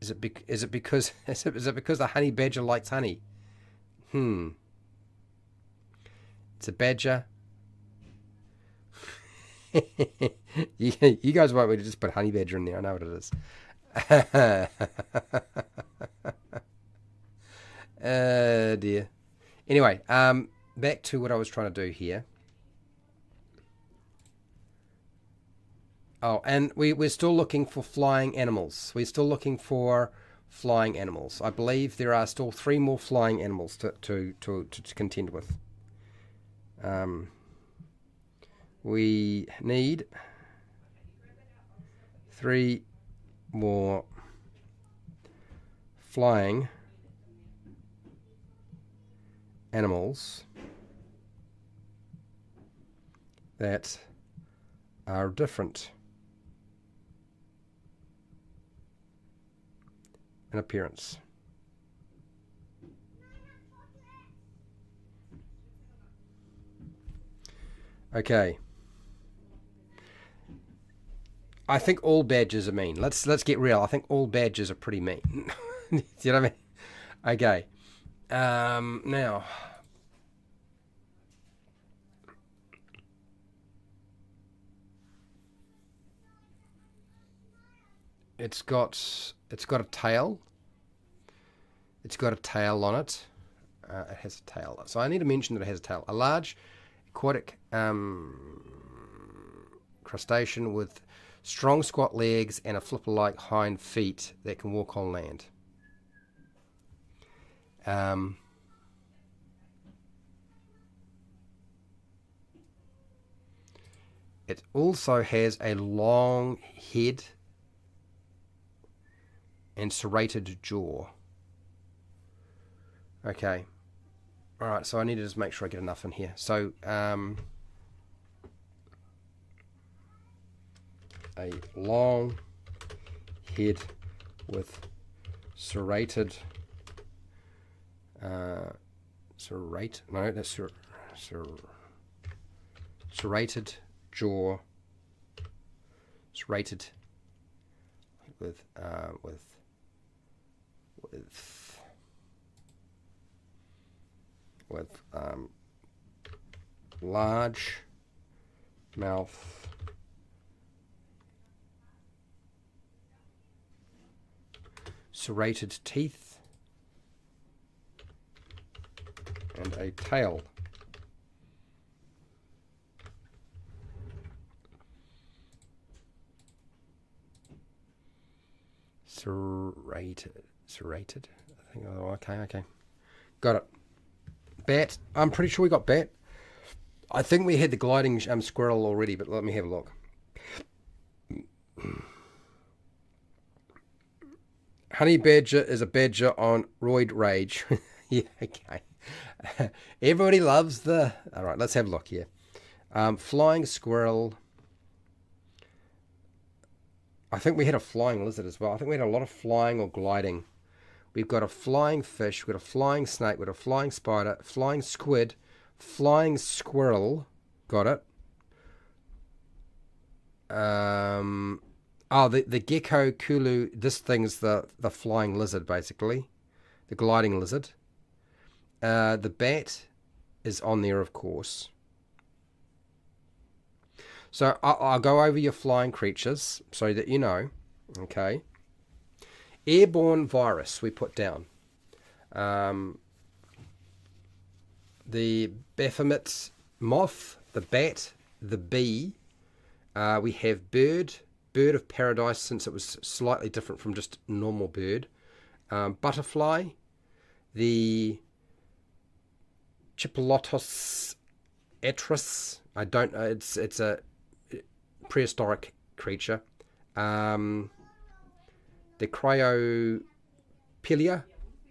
Is it because the honey badger likes honey? It's a badger. You guys want me to just put honey badger in there? I know what it is. Dear. Anyway, back to what I was trying to do here. Oh, and we're still looking for flying animals. We're still looking for flying animals. I believe there are still 3 more flying animals to contend with. We need 3 more flying animals that are different in appearance. Okay. I think all badgers are mean. Let's get real. I think all badgers are pretty mean. Do you know what I mean? Okay. Now, it's got a tail. It's got a tail on it. It has a tail. So I need to mention that it has a tail. A large aquatic crustacean with strong squat legs and a flipper-like hind feet that can walk on land. It also has a long head and serrated jaw. Okay. Alright, so I need to just make sure I get enough in here. So, a long head with serrated serrated jaw, serrated with large mouth, serrated teeth, and a tail. Serrated. I think. Oh, okay. Got it. Bat. I'm pretty sure we got bat. I think we had the gliding squirrel already, but let me have a look. Honey badger is a badger on roid rage. Yeah, okay. Everybody loves the... All right, let's have a look here. Flying squirrel. I think we had a flying lizard as well. I think we had a lot of flying or gliding. We've got a flying fish, we've got a flying snake, we've got a flying spider, flying squid, flying squirrel. Got it. The gecko kulu. This thing's the flying lizard, basically. The gliding lizard. The bat is on there, of course. So I'll go over your flying creatures so that you know. Okay. Airborne virus we put down. The Baphomet moth, the bat, the bee, We have bird of paradise, since it was slightly different from just normal bird. Butterfly, the Chipolotos atris. I don't know. It's a prehistoric creature. The Cryopelia,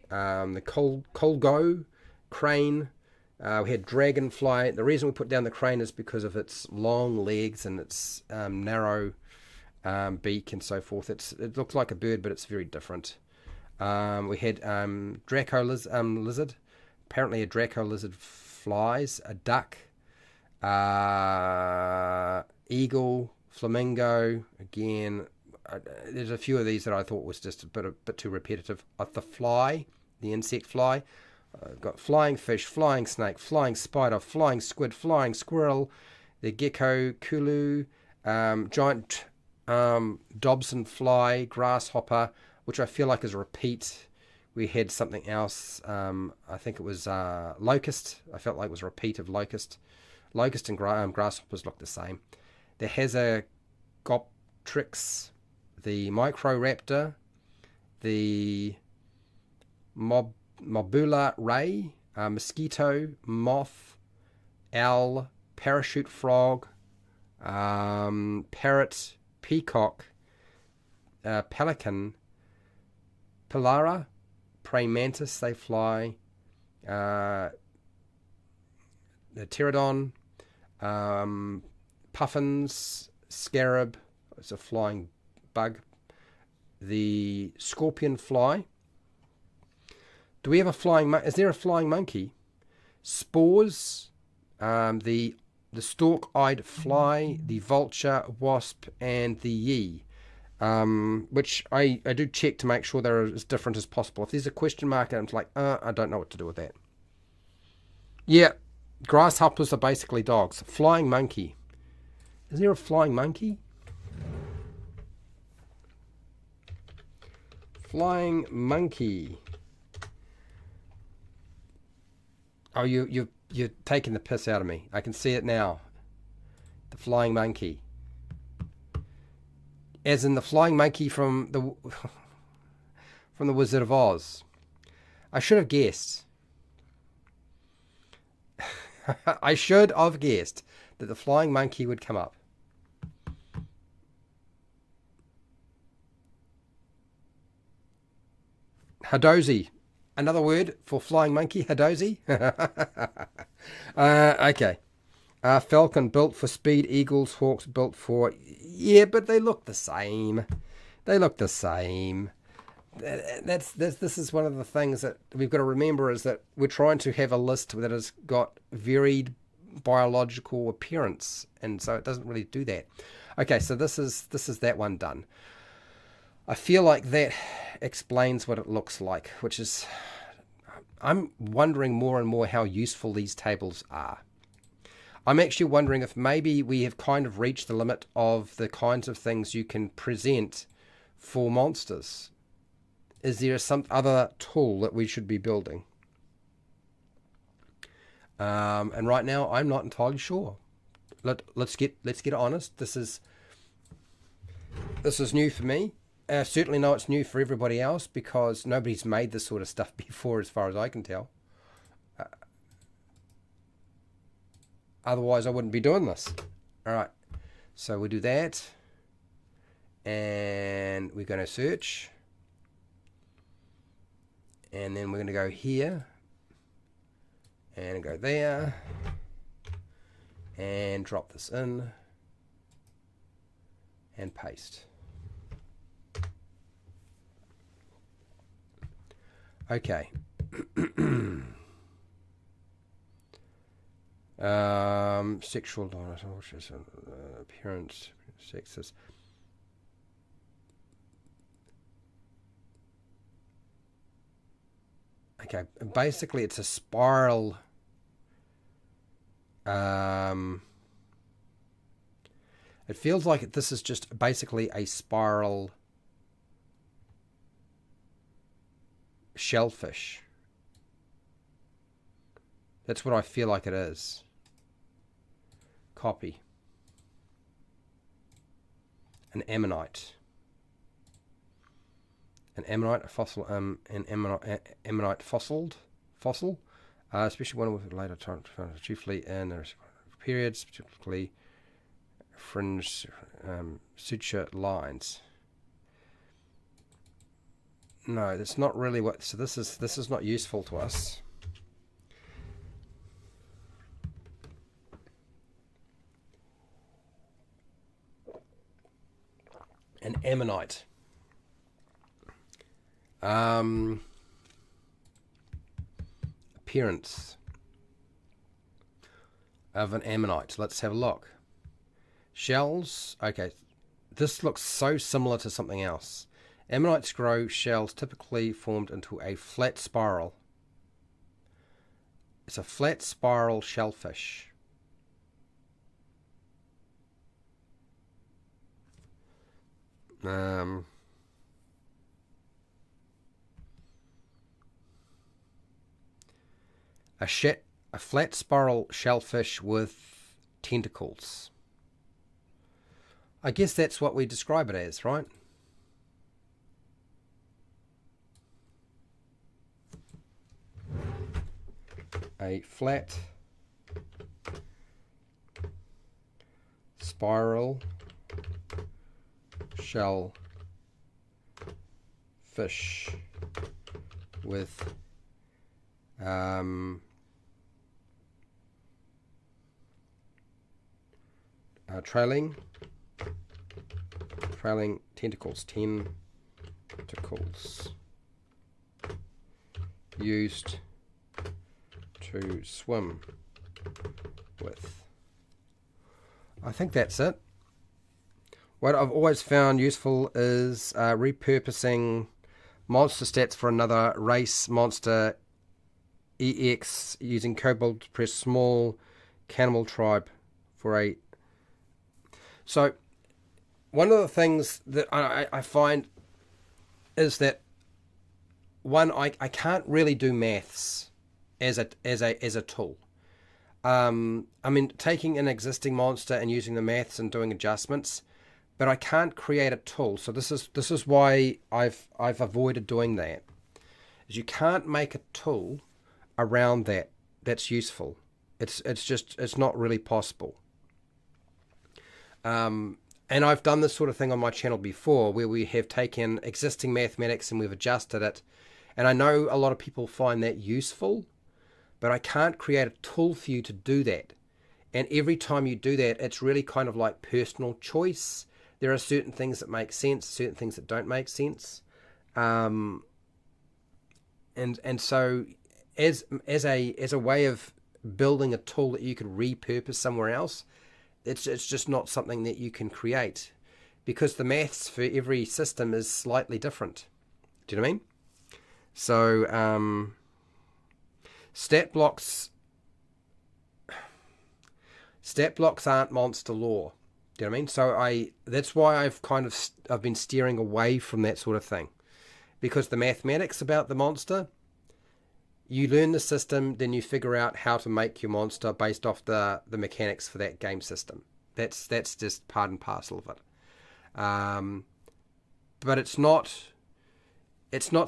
the Colgo crane. We had dragonfly. The reason we put down the crane is because of its long legs and its narrow beak and so forth. It looks like a bird, but it's very different. We had Draco lizard. Apparently a Draco lizard flies. A duck. Eagle. Flamingo. Again, there's a few of these that I thought was just a bit too repetitive. The fly. The insect fly. Got flying fish, flying snake, flying spider, flying squid, flying squirrel, the gecko, kulu, giant Dobson fly, grasshopper, which I feel like is a repeat. We had something else. I think it was locust. I felt like it was a repeat of locust. Locust and grasshoppers look the same. There has a Goptrix, the Microraptor, the Mobula ray, mosquito, moth, owl, parachute frog, parrot, peacock, pelican, pilara, praying mantis, they fly, the pterodon, puffins, scarab, it's a flying bug, the scorpion fly. Do we have a flying? Is there a flying monkey? Spores, the stalk-eyed fly, the vulture, wasp, and the yee, which I do check to make sure they're as different as possible. If there's a question mark, I'm like, I don't know what to do with that. Yeah, grasshoppers are basically dogs. Flying monkey. Is there a flying monkey? Flying monkey. Oh, you're taking the piss out of me. I can see it now. The flying monkey. As in the flying monkey from the Wizard of Oz. I should have guessed. I should have guessed that the flying monkey would come up. Hadozi. Another word for flying monkey, Hadozi. Okay. Falcon built for speed, eagles, hawks built for... Yeah, but they look the same. They look the same. This is one of the things that we've got to remember, is that we're trying to have a list that has got varied biological appearance, and so it doesn't really do that. Okay, so this is that one done. I feel like that explains what it looks like, which is, I'm wondering more and more how useful these tables are. I'm actually wondering if maybe we have kind of reached the limit of the kinds of things you can present for monsters. Is there some other tool that we should be building? And right now, I'm not entirely sure. Let's get honest. This is new for me. Certainly know it's new for everybody else, because nobody's made this sort of stuff before, as far as I can tell. Otherwise, I wouldn't be doing this. All right. So we do that. And we're going to search. And then we're going to go here. And go there. And drop this in. And paste. Okay. Sexual appearance, sexist. Okay, basically it's a spiral. It feels like this is just basically a spiral shellfish. That's what I feel like it is. Copy. an ammonite. An ammonite, a fossil, ammonite fossil, especially one with later time, chiefly in periods, particularly fringe suture lines. No, that's not really what. So this is not useful to us. An ammonite. Appearance of an ammonite. Let's have a look. Shells. Okay, this looks so similar to something else. Ammonites grow shells typically formed into a flat spiral. It's a flat spiral shellfish. A flat spiral shellfish with tentacles. I guess that's what we describe it as, right? A flat spiral shell fish with trailing tentacles, used to swim with. I think that's it. What I've always found useful is repurposing monster stats for another race monster EX using kobold to press small cannibal tribe for a. So one of the things that I find is that one, I can't really do maths as a tool. I mean, taking an existing monster and using the maths and doing adjustments, but I can't create a tool. So this is why I've avoided doing that. Is you can't make a tool around that's useful. It's not really possible. And I've done this sort of thing on my channel before, where we have taken existing mathematics and we've adjusted it. And I know a lot of people find that useful, but I can't create a tool for you to do that. And every time you do that, it's really kind of like personal choice. There are certain things that make sense, certain things that don't make sense. And so as a way of building a tool that you could repurpose somewhere else, it's just not something that you can create, because the maths for every system is slightly different. Do you know what I mean? So stat blocks aren't monster lore. Do you know what I mean? So that's why I've been steering away from that sort of thing, because the mathematics about the monster, you learn the system, then you figure out how to make your monster based off the mechanics for that game system. That's just part and parcel of it. But it's not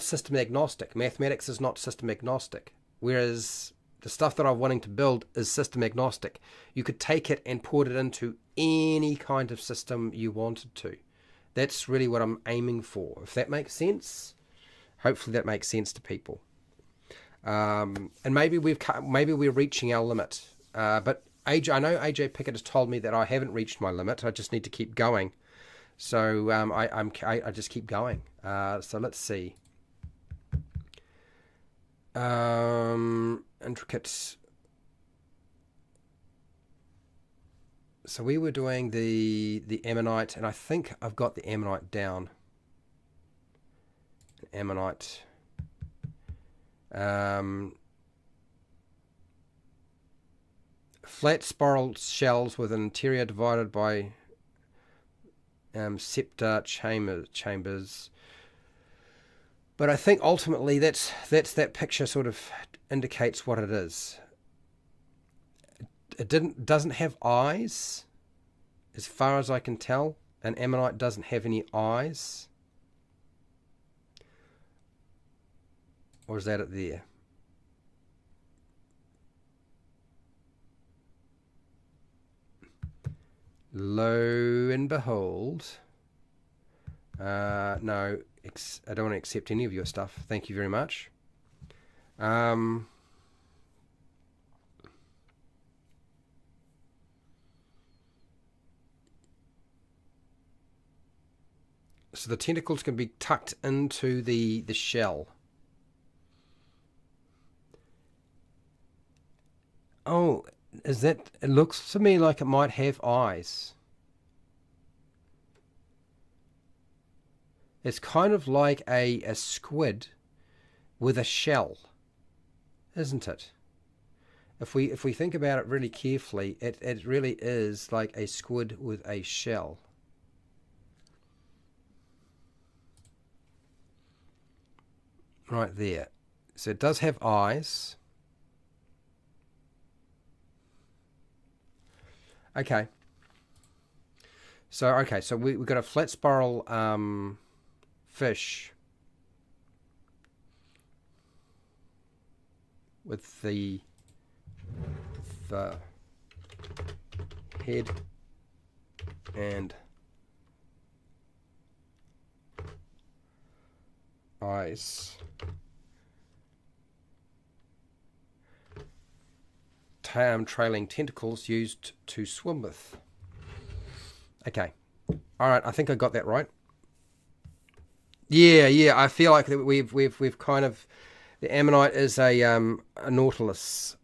system agnostic. Mathematics is not system agnostic. Whereas the stuff that I'm wanting to build is system agnostic. You could take it and put it into any kind of system you wanted to. That's really what I'm aiming for. If that makes sense, hopefully that makes sense to people. And maybe we're reaching our limit. But I know AJ Pickett has told me that I haven't reached my limit. I just need to keep going. So I just keep going. So let's see. Intricate. So we were doing the ammonite, and I think I've got the ammonite down. Ammonite. Flat spiral shells with an interior divided by scepter chambers. But I think ultimately that picture sort of indicates what it is. It doesn't have eyes, as far as I can tell. An ammonite doesn't have any eyes? Or is that it there? Lo and behold. No, I don't want to accept any of your stuff. Thank you very much. So the tentacles can be tucked into the shell. Oh, is that... It looks to me like it might have eyes. It's kind of like a squid with a shell, isn't it? If we think about it really carefully, it really is like a squid with a shell. Right there. So it does have eyes. Okay. So we've got a flat spiral fish with the head and eyes, trailing tentacles used to swim with. Okay, all right, I think I got that right. Yeah, I feel like we've kind of... The ammonite is a nautilus,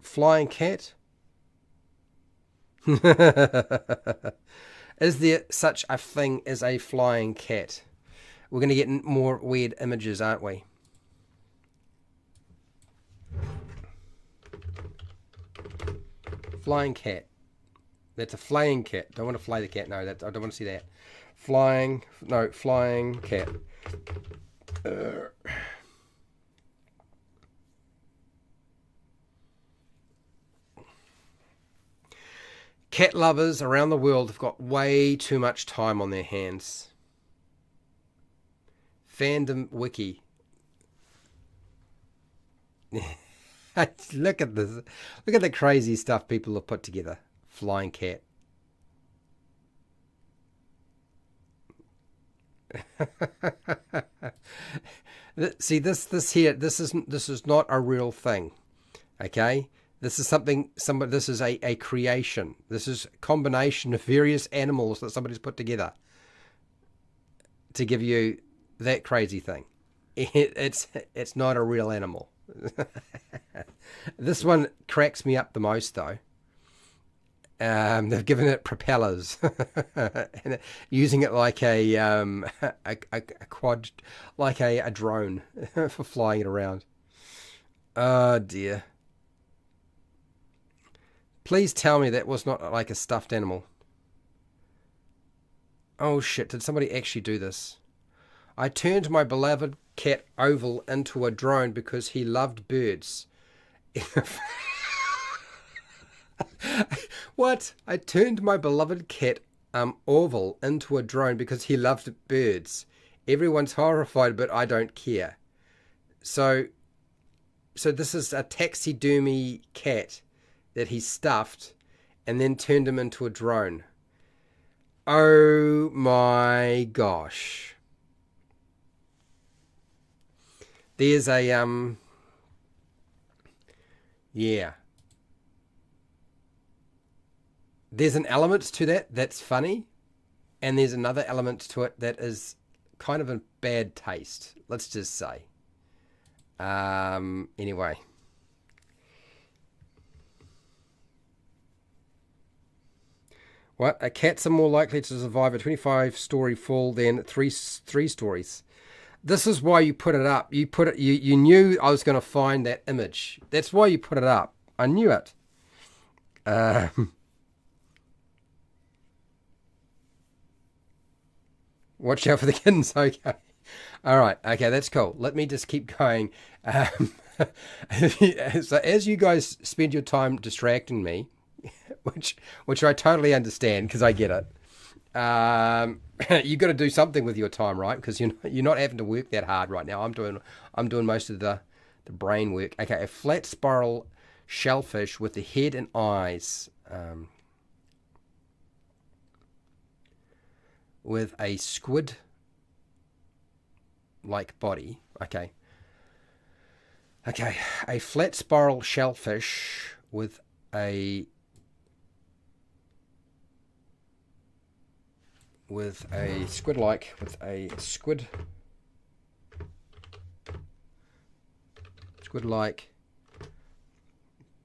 flying cat. Is there such a thing as a flying cat? We're going to get more weird images, aren't we? Flying cat. That's a flying cat. Don't want to fly the cat. No, I don't want to see that. Flying cat. Cat lovers around the world have got way too much time on their hands. Fandom wiki. Look at this. Look at the crazy stuff people have put together. Flying cat. See, this is not a real thing. Okay? This is this is a creation. This is a combination of various animals that somebody's put together to give you that crazy thing. It's not a real animal. This one cracks me up the most, though. They've given it propellers, and using it like a quad, like a drone for flying it around. Oh dear! Please tell me that was not like a stuffed animal. Oh shit! Did somebody actually do this? I turned my beloved cat Oval into a drone because he loved birds. What? I turned my beloved cat Orville into a drone because he loved birds. Everyone's horrified, but I don't care. So this is a taxidermy cat that he stuffed and then turned him into a drone. Oh my gosh. There's a yeah. There's an element to that that's funny, and there's another element to it that is kind of in bad taste, let's just say. Anyway. What? Cats are more likely to survive a 25-story fall than three stories. This is why you put it up. You knew I was going to find that image. That's why you put it up. I knew it. Watch out for the kittens. Okay. All right. Okay, that's cool. Let me just keep going. So as you guys spend your time distracting me which I totally understand because I get it. You got to do something with your time, right? Because you're not having to work that hard right now. I'm doing most of the brain work. Okay, a flat spiral shellfish with the head and eyes, with a squid-like body. Okay, a flat spiral shellfish with a squid-like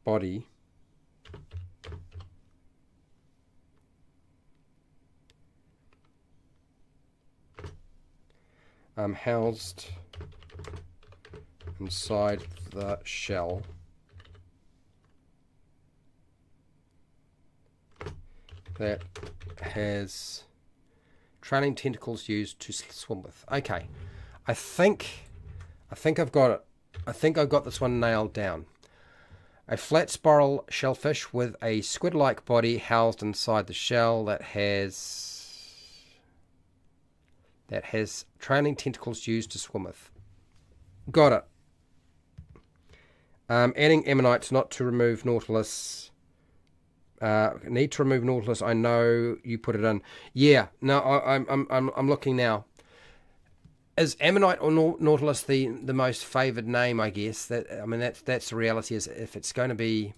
body, housed inside the shell, that has trailing tentacles used to swim with. Okay, I think I've got it. I think I've got this one nailed down. A flat spiral shellfish with a squid-like body housed inside the shell that has trailing tentacles used to swim with. Got it. Adding ammonites not to remove Nautilus. Need to remove Nautilus. I know you put it in. Yeah. No, I'm looking now. Is Ammonite or Nautilus the most favoured name? I guess that's the reality. Is if it's going to be,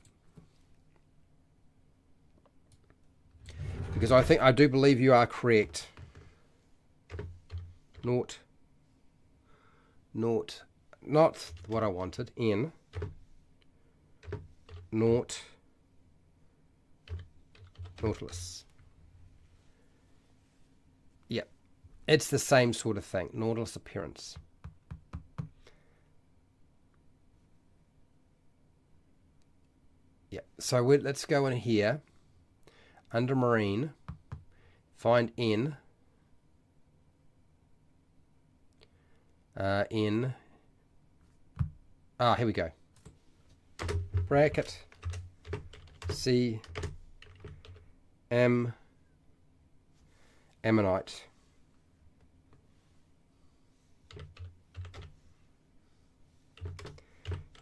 because I do believe you are correct. Not what I wanted. Nautilus. Yep. It's the same sort of thing. Nautilus appearance. Yep. So let's go in here. Under marine. Find N. Here we go. Bracket. C. Ammonite.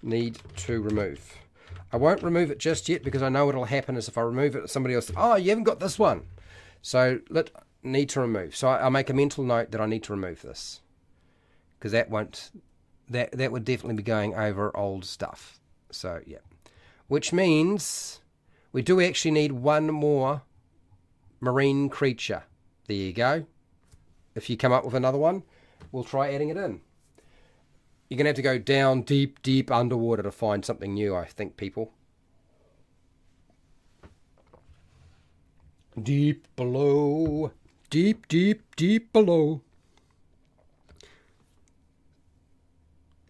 Need to remove. I won't remove it just yet because I know what'll happen is if I remove it, somebody else, oh, you haven't got this one. So need to remove. So I'll make a mental note that I need to remove this, because that would definitely be going over old stuff. So yeah, which means we do actually need one more marine creature. There you go. If you come up with another one, we'll try adding it in. You're going to have to go down deep underwater to find something new, I think, people. Deep below. Deep below.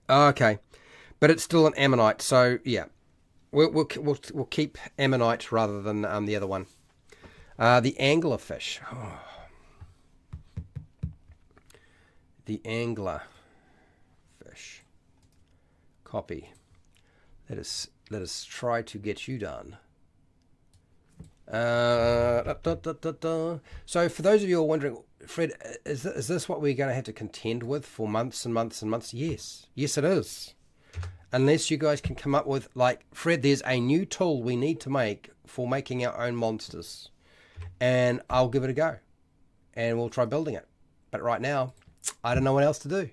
Okay. But it's still an ammonite, so yeah. We'll keep ammonite rather than the other one. The anglerfish. Oh. The anglerfish. Copy. Let us try to get you done. So for those of you who are wondering, Fred, is this what we're going to have to contend with for months and months and months? Yes it is. Unless you guys can come up with, like, Fred, there's a new tool we need to make for making our own monsters, and I'll give it a go and we'll try building it. But right now I don't know what else to do.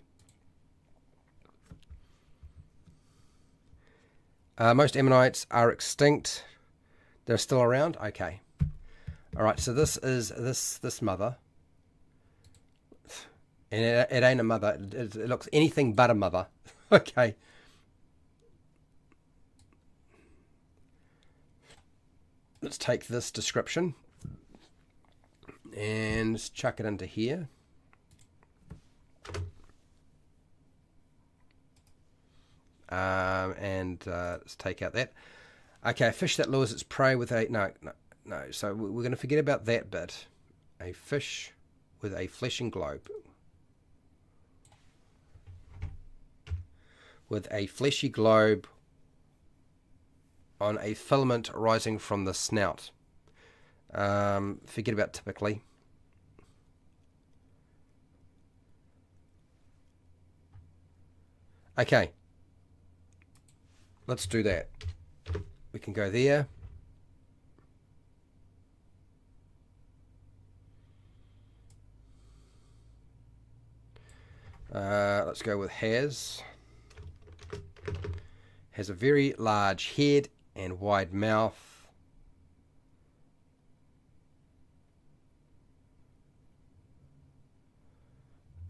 Most ammonites are extinct. They're still around. Okay. All right. So this is this mother, and it ain't a mother. It looks anything but a mother. Okay. Let's take this description and chuck it into here. Let's take out that. Okay, a fish that lures its prey with a... No. So we're going to forget about that bit. A fish with a fleshing globe. With a fleshy globe on a filament rising from the snout. Forget about typically. Okay. Let's do that. We can go there. Let's go with has. Has a very large head and wide mouth.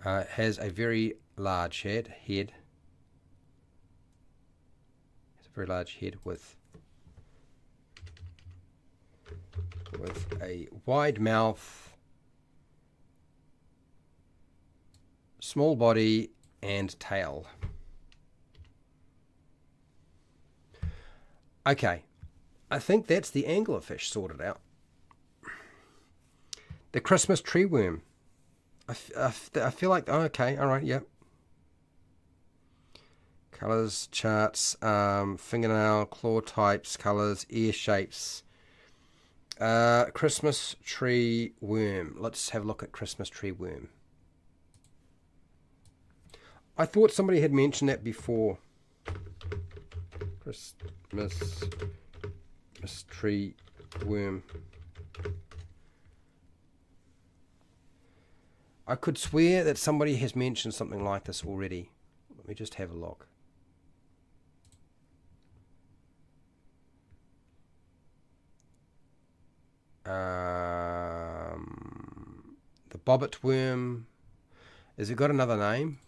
Has a very large head. Has a very large head with a wide mouth, small body, and tail. Okay, I think that's the anglerfish sorted out. The Christmas tree worm. I feel like, oh, okay, all right, yep. Colors, charts, fingernail, claw types, colors, ear shapes. Christmas tree worm. Let's have a look at Christmas tree worm. I thought somebody had mentioned that before. Christmas tree worm. I could swear that somebody has mentioned something like this already. Let me just have a look. The bobbit worm. Has it got another name?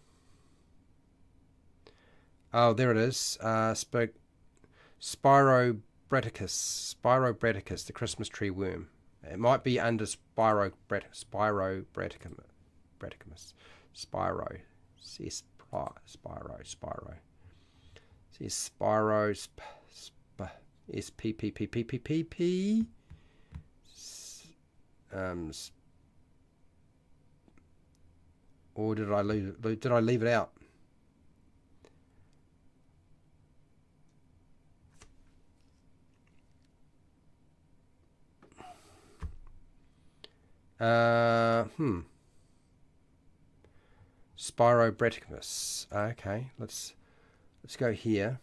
Oh, there it is. Spirobraticus, the Christmas tree worm. It might be under Spirobraticus. Spiro. Says Spiro. Says Spiro. S-P-P-P-P-P-P-P. Or did I leave it out? Spirobraticus. Okay, let's go here.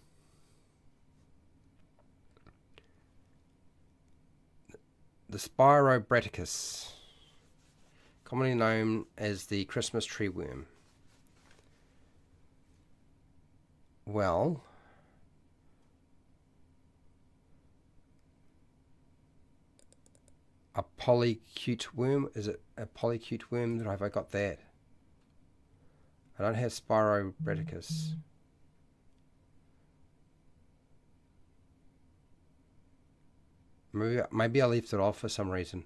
The Spirobraticus, commonly known as the Christmas tree worm. Well, a polycute worm. Is it a polycute worm? Have I got that? I don't have Spirobraticus. Maybe I left it off for some reason.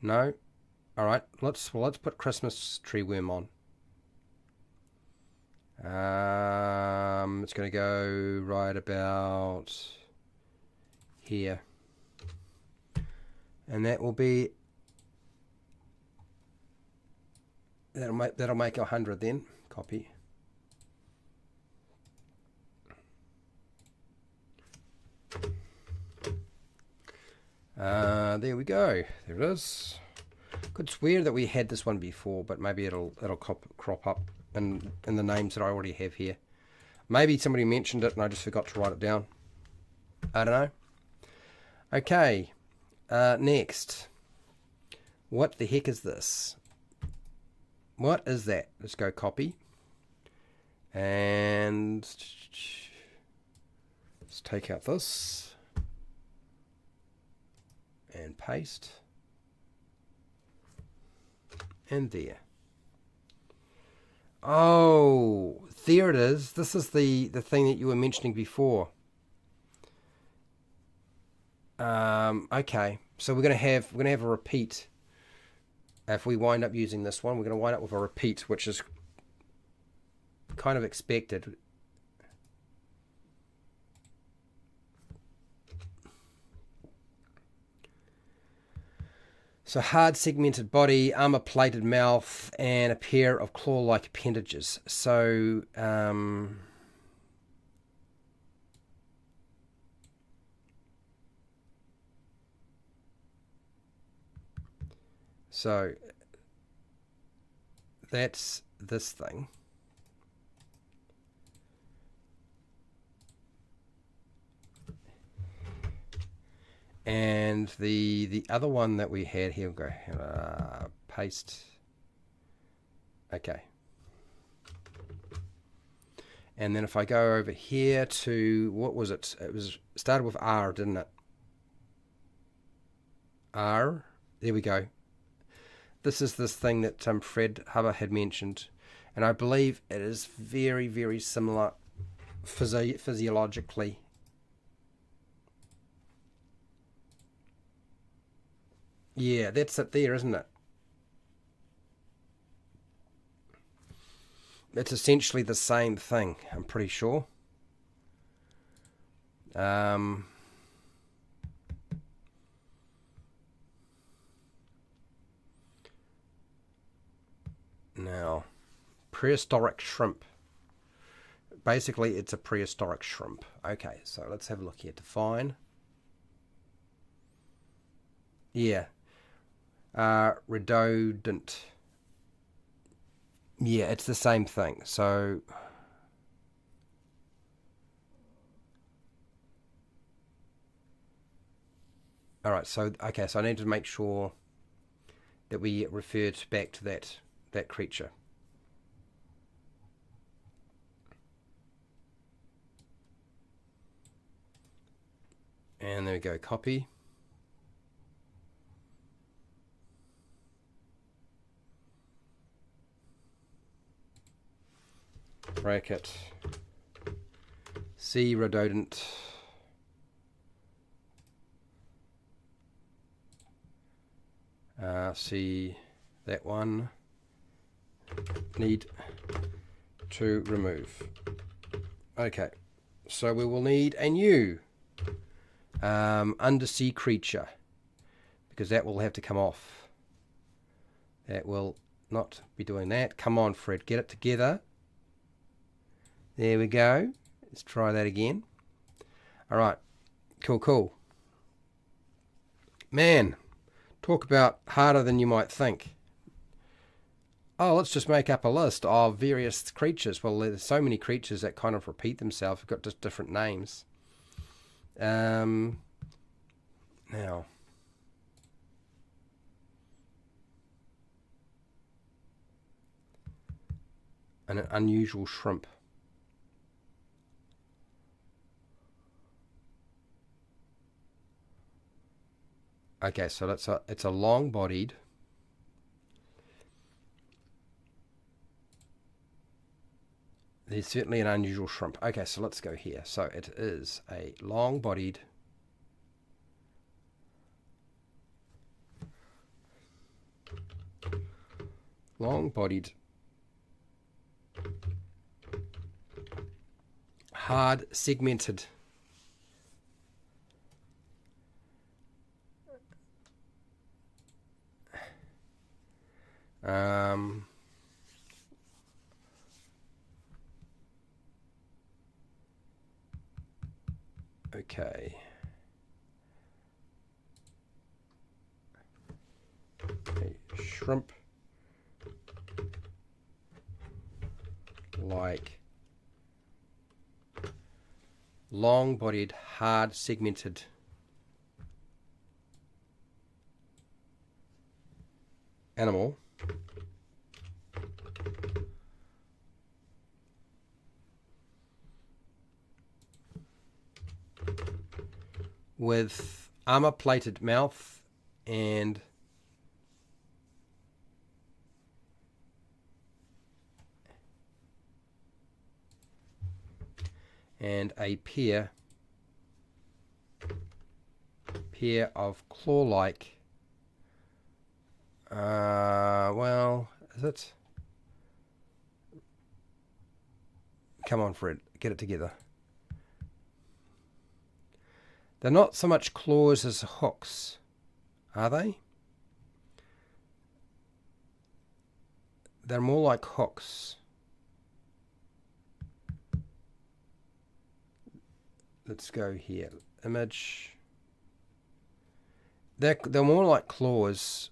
No. All right. Let's put Christmas tree worm on. It's going to go right about here, and that will be that'll make 100 then. Copy. There we go. There it is. Could swear that we had this one before, but maybe it'll crop up in the names that I already have here. Maybe somebody mentioned it and I just forgot to write it down. I don't know. Okay. Next. What the heck is this? What is that? Let's go copy. And let's take out this. And paste. And there. Oh, there it is. This is the thing that you were mentioning before. Okay, so we're gonna have a repeat. If we wind up using this one, we're gonna wind up with a repeat, which is kind of expected. So hard segmented body, armor plated mouth, and a pair of claw-like appendages. So So that's this thing. And the other one that we had here, we'll go paste. Okay. And then if I go over here to, what was it? It was started with R, didn't it? R. There we go. This is this thing that Fred Hubbard had mentioned. And I believe it is very, very similar physiologically. Yeah, that's it there, isn't it? It's essentially the same thing, I'm pretty sure. Now, prehistoric shrimp. Basically, it's a prehistoric shrimp. Okay, so let's have a look here. Define. Yeah. Redundant. Yeah, it's the same thing. So all right, so okay, so I need to make sure that we refer back to that creature. And there we go, copy. Bracket C rododent see that one need to remove. Okay, so we will need a new undersea creature, because that will have to come off. That will not be doing that. Come on, Fred, get it together. There we go. Let's try that again. All right, cool. Man, talk about harder than you might think. Oh, let's just make up a list of various creatures. Well, there's so many creatures that kind of repeat themselves. We've got just different names. Now, an unusual shrimp. Okay, so it's a long-bodied. There's certainly an unusual shrimp. Okay, so let's go here. So it is a long-bodied hard segmented okay. A shrimp like long-bodied, hard segmented animal with armor-plated mouth and a pair of claw-like, well, is it? Come on, Fred, get it together. They're not so much claws as hooks, are they? They're more like hooks. Let's go here. Image. They're more like claws.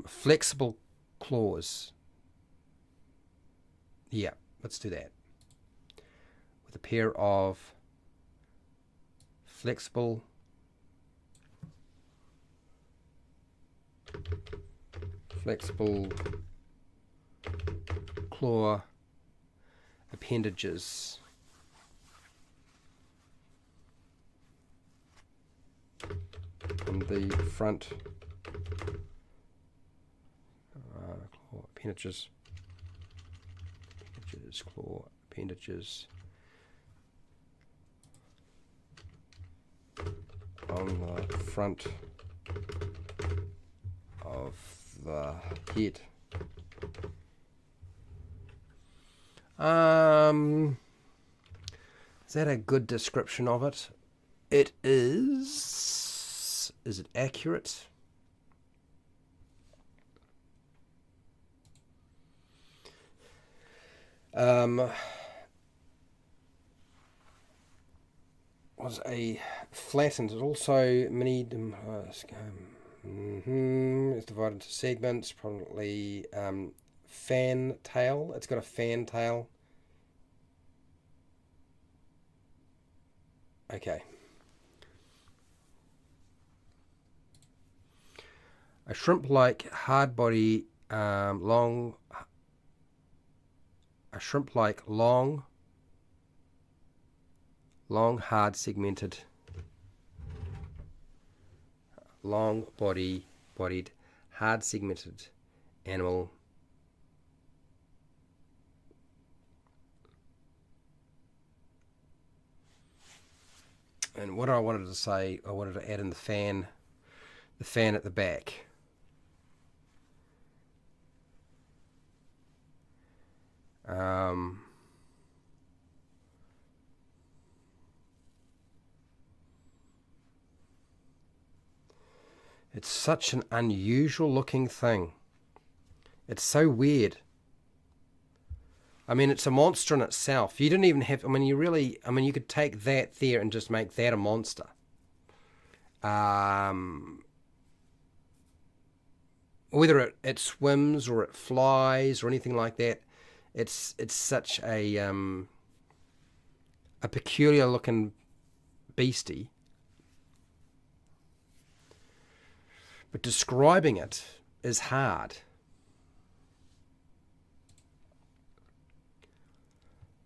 Flexible claws. Yeah, let's do that. With a pair of flexible claw appendages. On the front claw appendages, claw appendages on the front of the head. Is that a good description of it? It is. Is it accurate? Was a flattened. It also many. It's divided into segments. Probably fan tail. It's got a fan tail. Okay. A shrimp-like hard body, long. A shrimp-like long, hard segmented, bodied, hard segmented animal. And what I wanted to say, I wanted to add in the fan at the back. It's such an unusual looking thing. It's so weird. I mean, it's a monster in itself. You didn't even have, you could take that there and just make that a monster. Whether it swims or it flies or anything like that, it's such a peculiar looking beastie. But describing it is hard.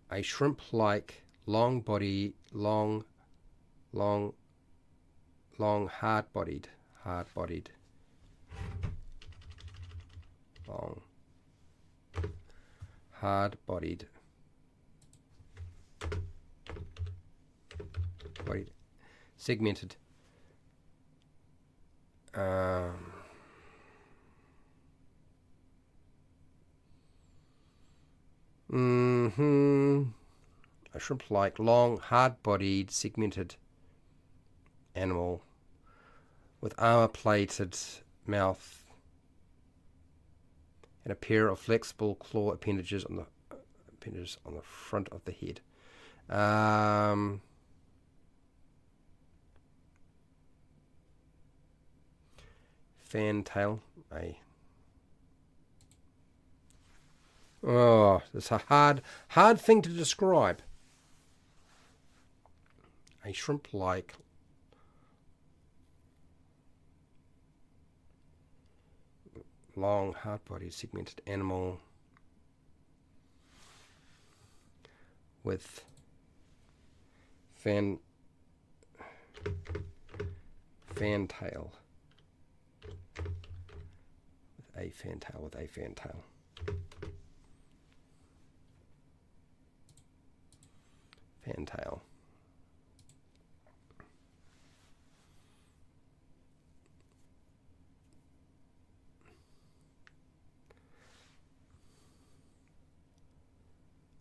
A shrimp-like, long-bodied, hard-bodied, long, hard-bodied, segmented. A shrimp-like, long, hard-bodied, segmented animal with armor-plated mouth and a pair of flexible claw appendages on the front of the head. Fan tail. Oh, it's a hard thing to describe. A shrimp-like, long, hard-bodied, segmented animal with fan tail. With a fan tail. Fan tail.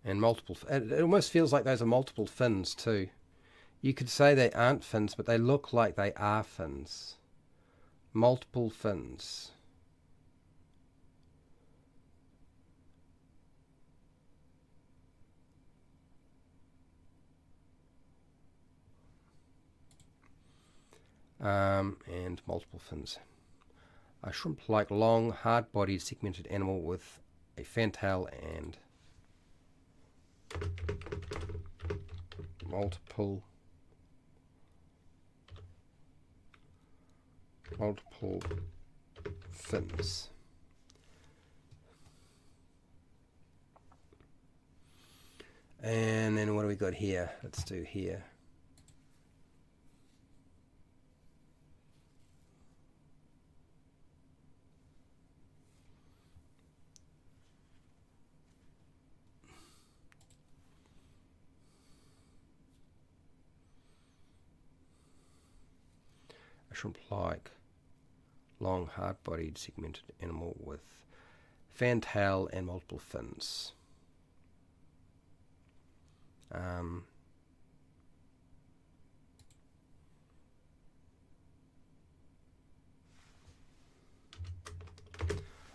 And multiple. It almost feels like those are multiple fins too. You could say they aren't fins, but they look like they are fins. Multiple fins. And multiple fins. A shrimp-like, long, hard-bodied, segmented animal with a fantail and multiple fins. And then what do we got here? Let's do here. A shrimp-like, long, hard-bodied, segmented animal with fantail and multiple fins.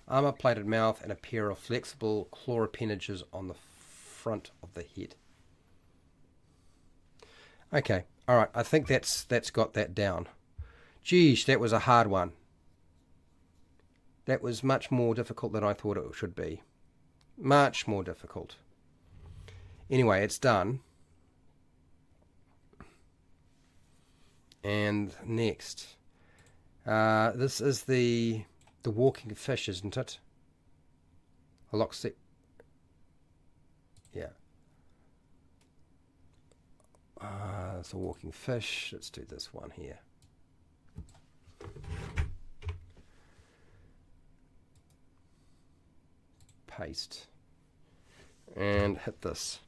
Armor-plated mouth and a pair of flexible claw appendages on the front of the head. Okay, all right. I think that's got that down. Geez, that was a hard one. That was much more difficult than I thought it should be. Much more difficult. Anyway, it's done. And next, this is the walking fish, isn't it? Yeah. It's a walking fish. Let's do this one here. Paste. And hit this.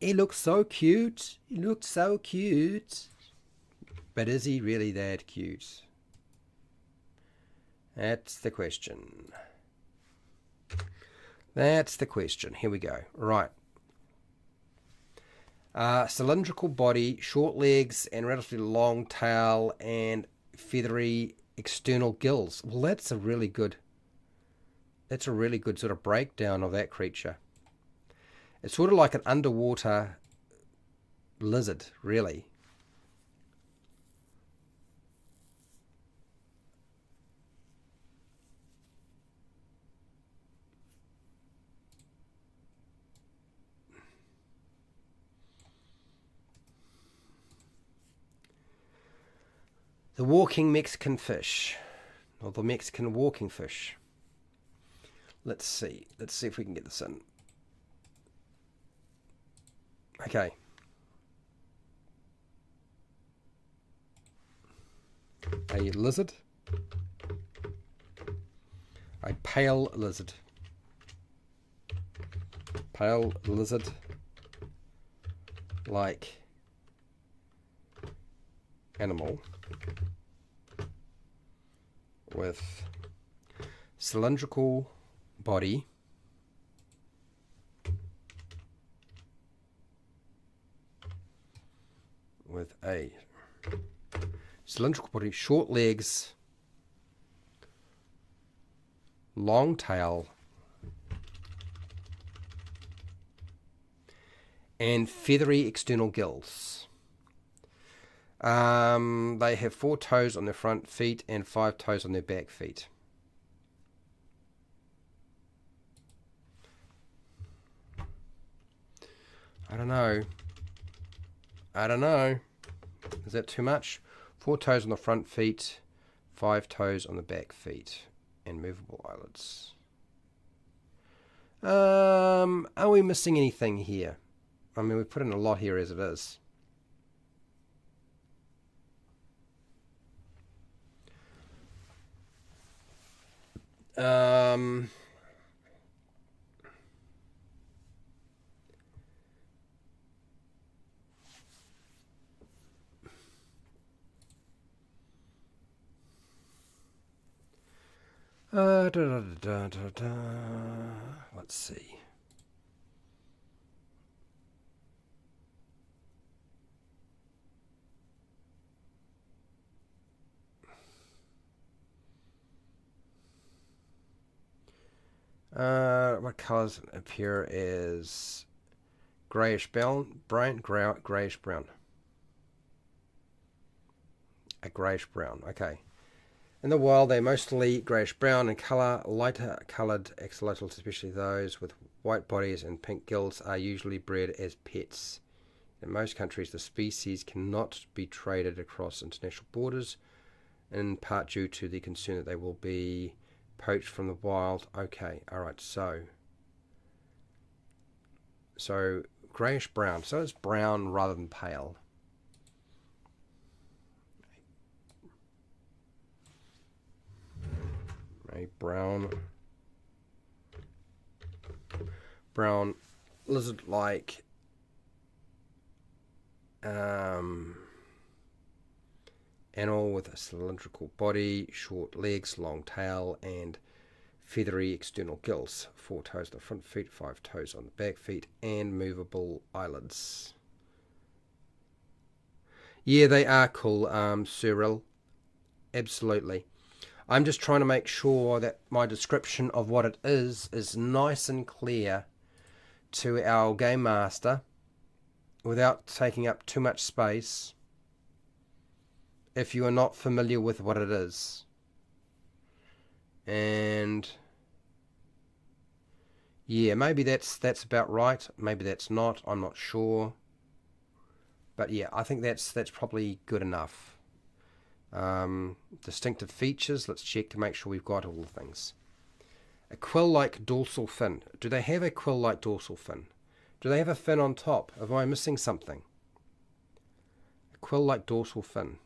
He looks so cute. He looks so cute. But is he really that cute? That's the question. That's the question. Here we go. Right. Cylindrical body, short legs, and relatively long tail, and feathery external gills. Well, that's a really good sort of breakdown of that creature. It's sort of like an underwater lizard, really. The walking Mexican fish, or the Mexican walking fish. Let's see if we can get this in. Okay. A lizard. A pale lizard. Pale lizard. Like animal. With cylindrical body. With a cylindrical body, short legs, long tail, and feathery external gills. They have 4 toes on their front feet and 5 toes on their back feet. I don't know. Is that too much? 4 toes on the front feet, 5 toes on the back feet, and movable eyelids. Are we missing anything here? I mean, we've put in a lot here as it is. Let's see. What colors appear as Greyish brown, greyish brown. A greyish brown, okay. In the wild, they're mostly greyish brown in colour. Lighter coloured axolotls, especially those with white bodies and pink gills, are usually bred as pets. In most countries, the species cannot be traded across international borders, in part due to the concern that they will be poached from the wild. Okay, alright, so greyish brown. So it's brown rather than pale. A brown lizard-like animal with a cylindrical body, short legs, long tail, and feathery external gills. 4 toes on the front feet, 5 toes on the back feet, and movable eyelids. Yeah, they are cool, Cyril. Absolutely. I'm just trying to make sure that my description of what it is nice and clear to our game master without taking up too much space if you are not familiar with what it is. And yeah, maybe that's about right. Maybe that's not. I'm not sure. But yeah, I think that's probably good enough. Distinctive features, let's check to make sure we've got all the things. A quill-like dorsal fin. Do they have a quill-like dorsal fin? Do they have a fin on top? Am I missing something? A quill-like dorsal fin.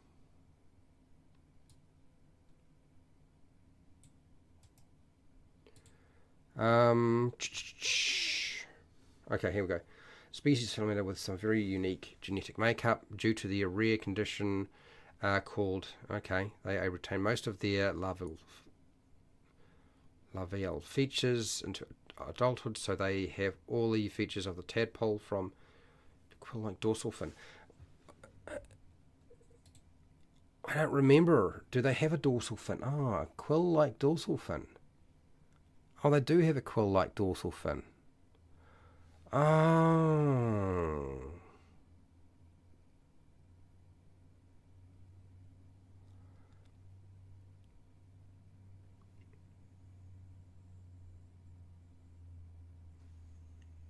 Okay, here we go. Species familiar with some very unique genetic makeup due to the rare condition called, okay, they retain most of their larval features into adulthood, so they have all the features of the tadpole from quill-like dorsal fin. I don't remember. Do they have a dorsal fin? Oh, a quill-like dorsal fin. Oh, they do have a quill-like dorsal fin. Oh.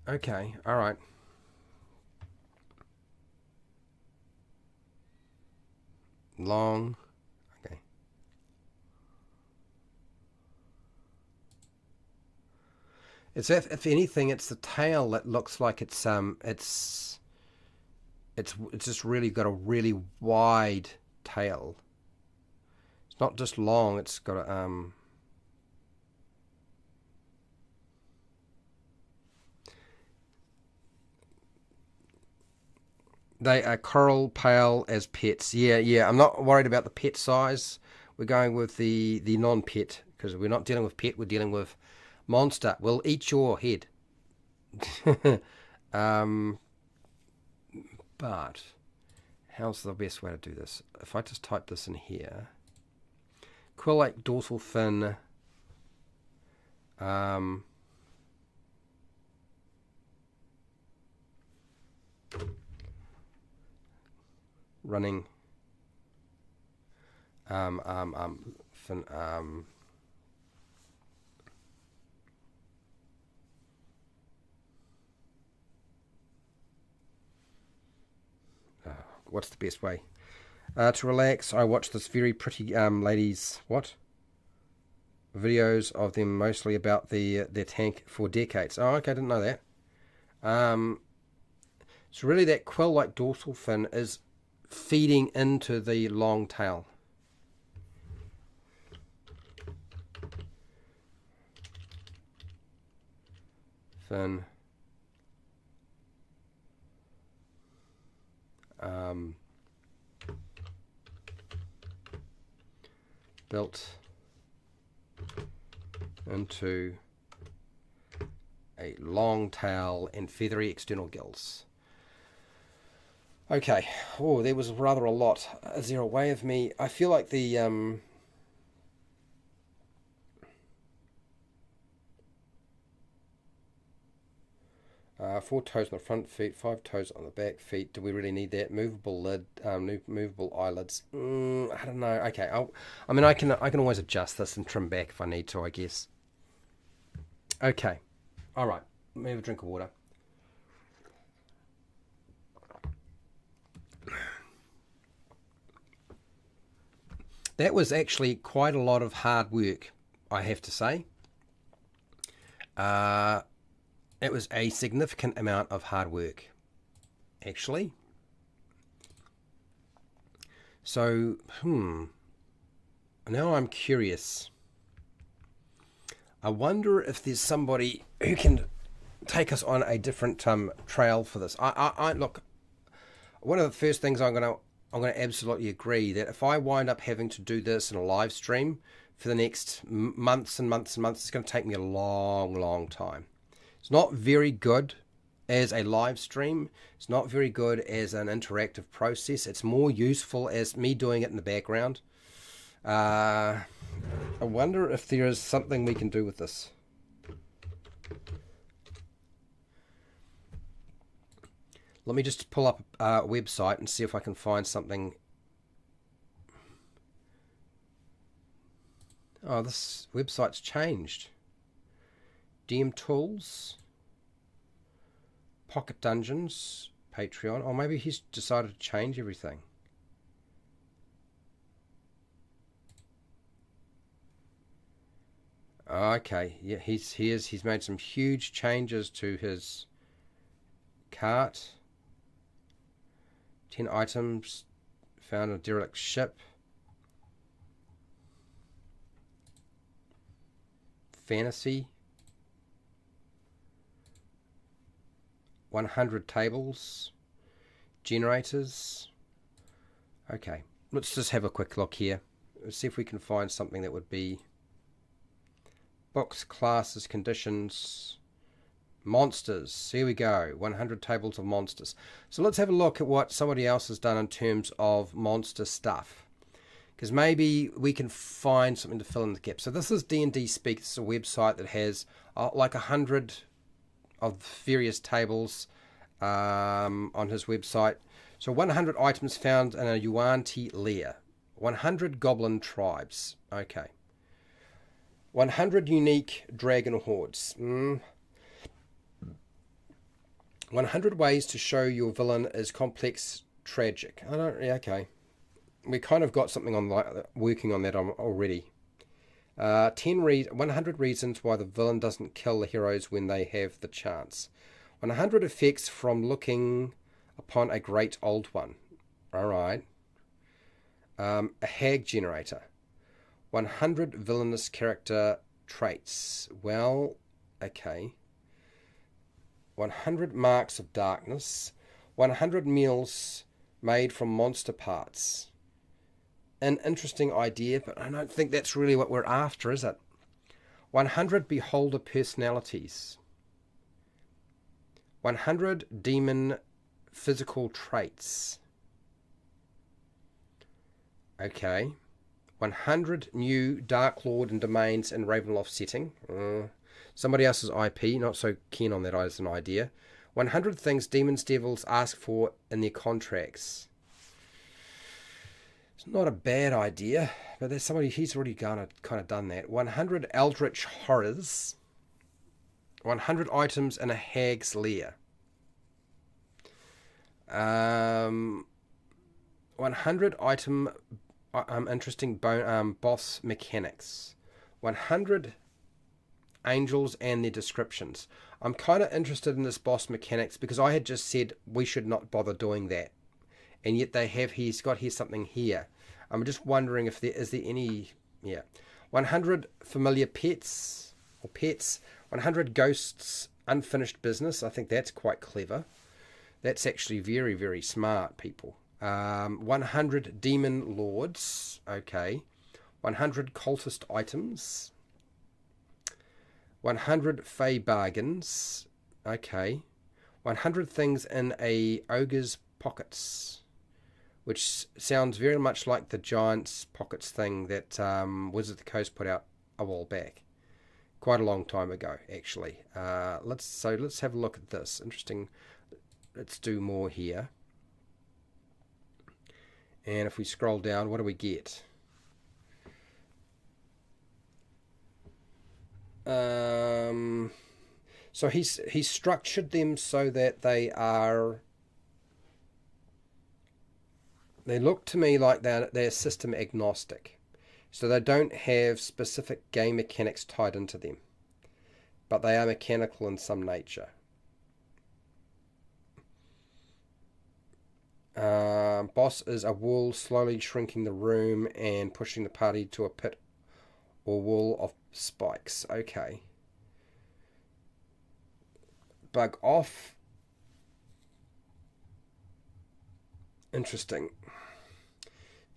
Okay, alright. Long. Okay. It's if anything, it's the tail that looks like it's just really got a really wide tail. It's not just long, it's got a they are coral pale as pets. Yeah. I'm not worried about the pet size. We're going with the non-pet because we're not dealing with pet. We're dealing with monster. We'll eat your head. But how's the best way to do this? If I just type this in here, quill-like dorsal fin. Running fin, what's the best way to relax? I watch this very pretty lady's videos of them, mostly about their tank for decades. Oh, okay, I didn't know that. So really that quill-like dorsal fin is feeding into the long tail. Fin. Built into a long tail and feathery external gills. Okay. Oh, there was rather a lot. Is there a way of me? I feel like the 4 toes on the front feet, 5 toes on the back feet. Do we really need that? Movable lid, movable eyelids. I don't know. Okay, I can always adjust this and trim back if I need to, I guess. Okay, all right. Let me have a drink of water. That was actually quite a lot of hard work, I have to say. It was a significant amount of hard work, actually. So, now I'm curious. I wonder if there's somebody who can take us on a different trail for this. I look. One of the first things I'm gonna absolutely agree that if I wind up having to do this in a live stream for the next months and months and months, it's going to take me a long, long time. It's not very good as a live stream. It's not very good as an interactive process. It's more useful as me doing it in the background. I wonder if there is something we can do with this. Let me just pull up a website and see if I can find something. Oh, this website's changed. DM Tools, Pocket Dungeons, Patreon. Oh, maybe he's decided to change everything. Okay, yeah, he's made some huge changes to his cart. 10 items found on a derelict ship. Fantasy. 100 tables. Generators. Okay, let's just have a quick look here. Let's see if we can find something that would be books, classes, conditions. Monsters. Here we go. 100 tables of monsters. So let's have a look at what somebody else has done in terms of monster stuff, because maybe we can find something to fill in the gap. So this is D&D Speak. It's a website that has like 100 of various tables on his website. So 100 items found in a Yuan-Ti lair. 100 goblin tribes. Okay. 100 unique dragon hordes. 100 ways to show your villain is complex, tragic. Okay. We kind of got something on working on that already. 100 reasons why the villain doesn't kill the heroes when they have the chance. 100 effects from looking upon a great old one. All right. A hag generator. 100 villainous character traits. Well, okay. 100 marks of darkness. 100 meals made from monster parts. An interesting idea, but I don't think that's really what we're after, is it? 100 beholder personalities. 100 demon physical traits. Okay. 100 new Dark Lord and domains in Ravenloft setting. Somebody else's IP, not so keen on that as an idea. 100 things demons, devils ask for in their contracts. It's not a bad idea, but there's somebody, he's already kind of done that. 100 eldritch horrors. 100 items in a hag's lair. 100 item interesting boss mechanics. 100 angels and their descriptions. I'm kind of interested in this boss mechanics because I had just said we should not bother doing that, and yet he's got here something here. I'm just wondering if there is any. 100 familiar pets or pets. 100 ghosts unfinished business. I think that's quite clever. That's actually very, very smart, people. 100 demon lords. Okay. 100 cultist items. 100 fey bargains. Okay. 100 things in a ogre's pockets, which sounds very much like the giant's pockets thing that Wizard of the Coast put out a while back. quite a long time ago, actually. Let's have a look at this. Interesting. Let's do more here. And if we scroll down, what do we get? So he's structured them so that they look to me like they're system agnostic. So they don't have specific game mechanics tied into them, but they are mechanical in some nature. Boss is a wall slowly shrinking the room and pushing the party to a pit or wall of spikes. Okay. Bug off. Interesting.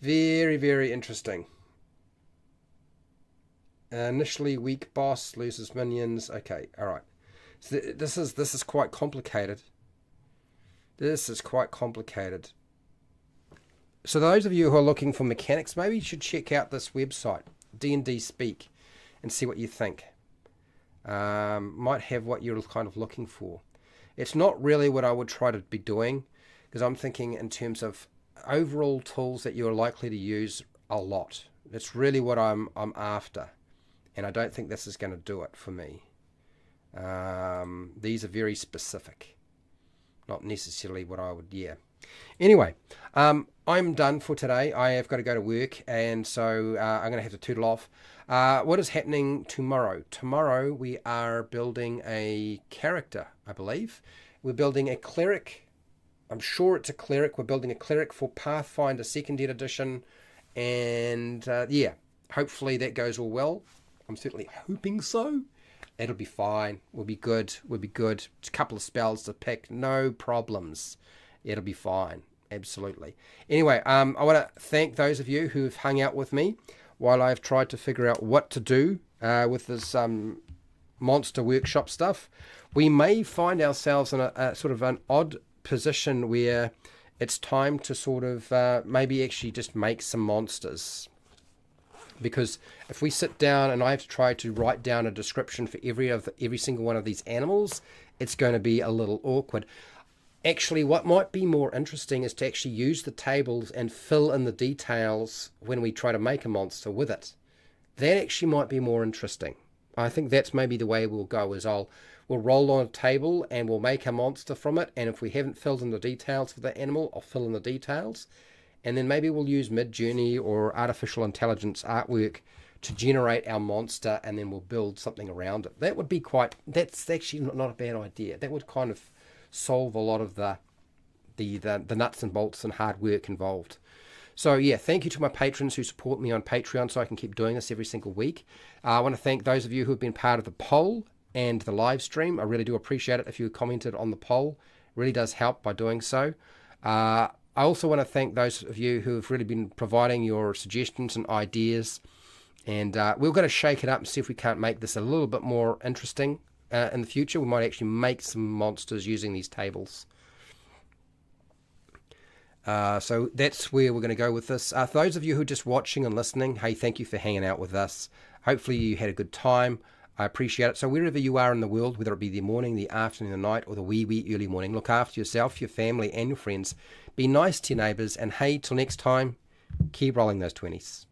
Very, very interesting. Initially weak boss, loses minions. Okay, alright. So this is quite complicated. This is quite complicated. So those of you who are looking for mechanics, maybe you should check out this website, D&D Speak, and see what you think. Might have what you're kind of looking for. It's not really what I would try to be doing, because I'm thinking in terms of overall tools that you're likely to use a lot. That's really what I'm after, and I don't think this is going to do it for me. These are very specific, not necessarily what I would, Anyway, I'm done for today. I have got to go to work, and so I'm going to have to tootle off. What is happening tomorrow? Tomorrow we are building a character, I believe. We're building a cleric. I'm sure it's a cleric. We're building a cleric for Pathfinder 2nd Edition, and hopefully that goes all well. I'm certainly hoping so. It'll be fine. We'll be good. We'll be good. It's a couple of spells to pick. No problems. It'll be fine. Absolutely. Anyway, I want to thank those of you who've hung out with me while I've tried to figure out what to do with this monster workshop stuff. We may find ourselves in a sort of an odd position where it's time to sort of maybe actually just make some monsters. Because if we sit down and I have to try to write down a description for every single one of these animals, it's going to be a little awkward. Actually, what might be more interesting is to actually use the tables and fill in the details when we try to make a monster with it. That actually might be more interesting. I think that's maybe the way we'll go, is we'll roll on a table and we'll make a monster from it, and if we haven't filled in the details for the animal, I'll fill in the details. And then maybe we'll use Midjourney or artificial intelligence artwork to generate our monster, and then we'll build something around it. That's actually not a bad idea. That would kind of solve a lot of the nuts and bolts and hard work involved. So thank you to my patrons who support me on Patreon so I can keep doing this every single week. I want to thank those of you who have been part of the poll and the live stream. I really do appreciate it if you commented on the poll. It really does help by doing so. I also want to thank those of you who have really been providing your suggestions and ideas. And we're going to shake it up and see if we can't make this a little bit more interesting in the future. We might actually make some monsters using these tables. So that's where we're going to go with this. For those of you who are just watching and listening, hey, thank you for hanging out with us. Hopefully you had a good time. I appreciate it. So wherever you are in the world, whether it be the morning, the afternoon, the night, or the wee early morning, look after yourself, your family, and your friends. Be nice to your neighbours. And hey, till next time, keep rolling those 20s.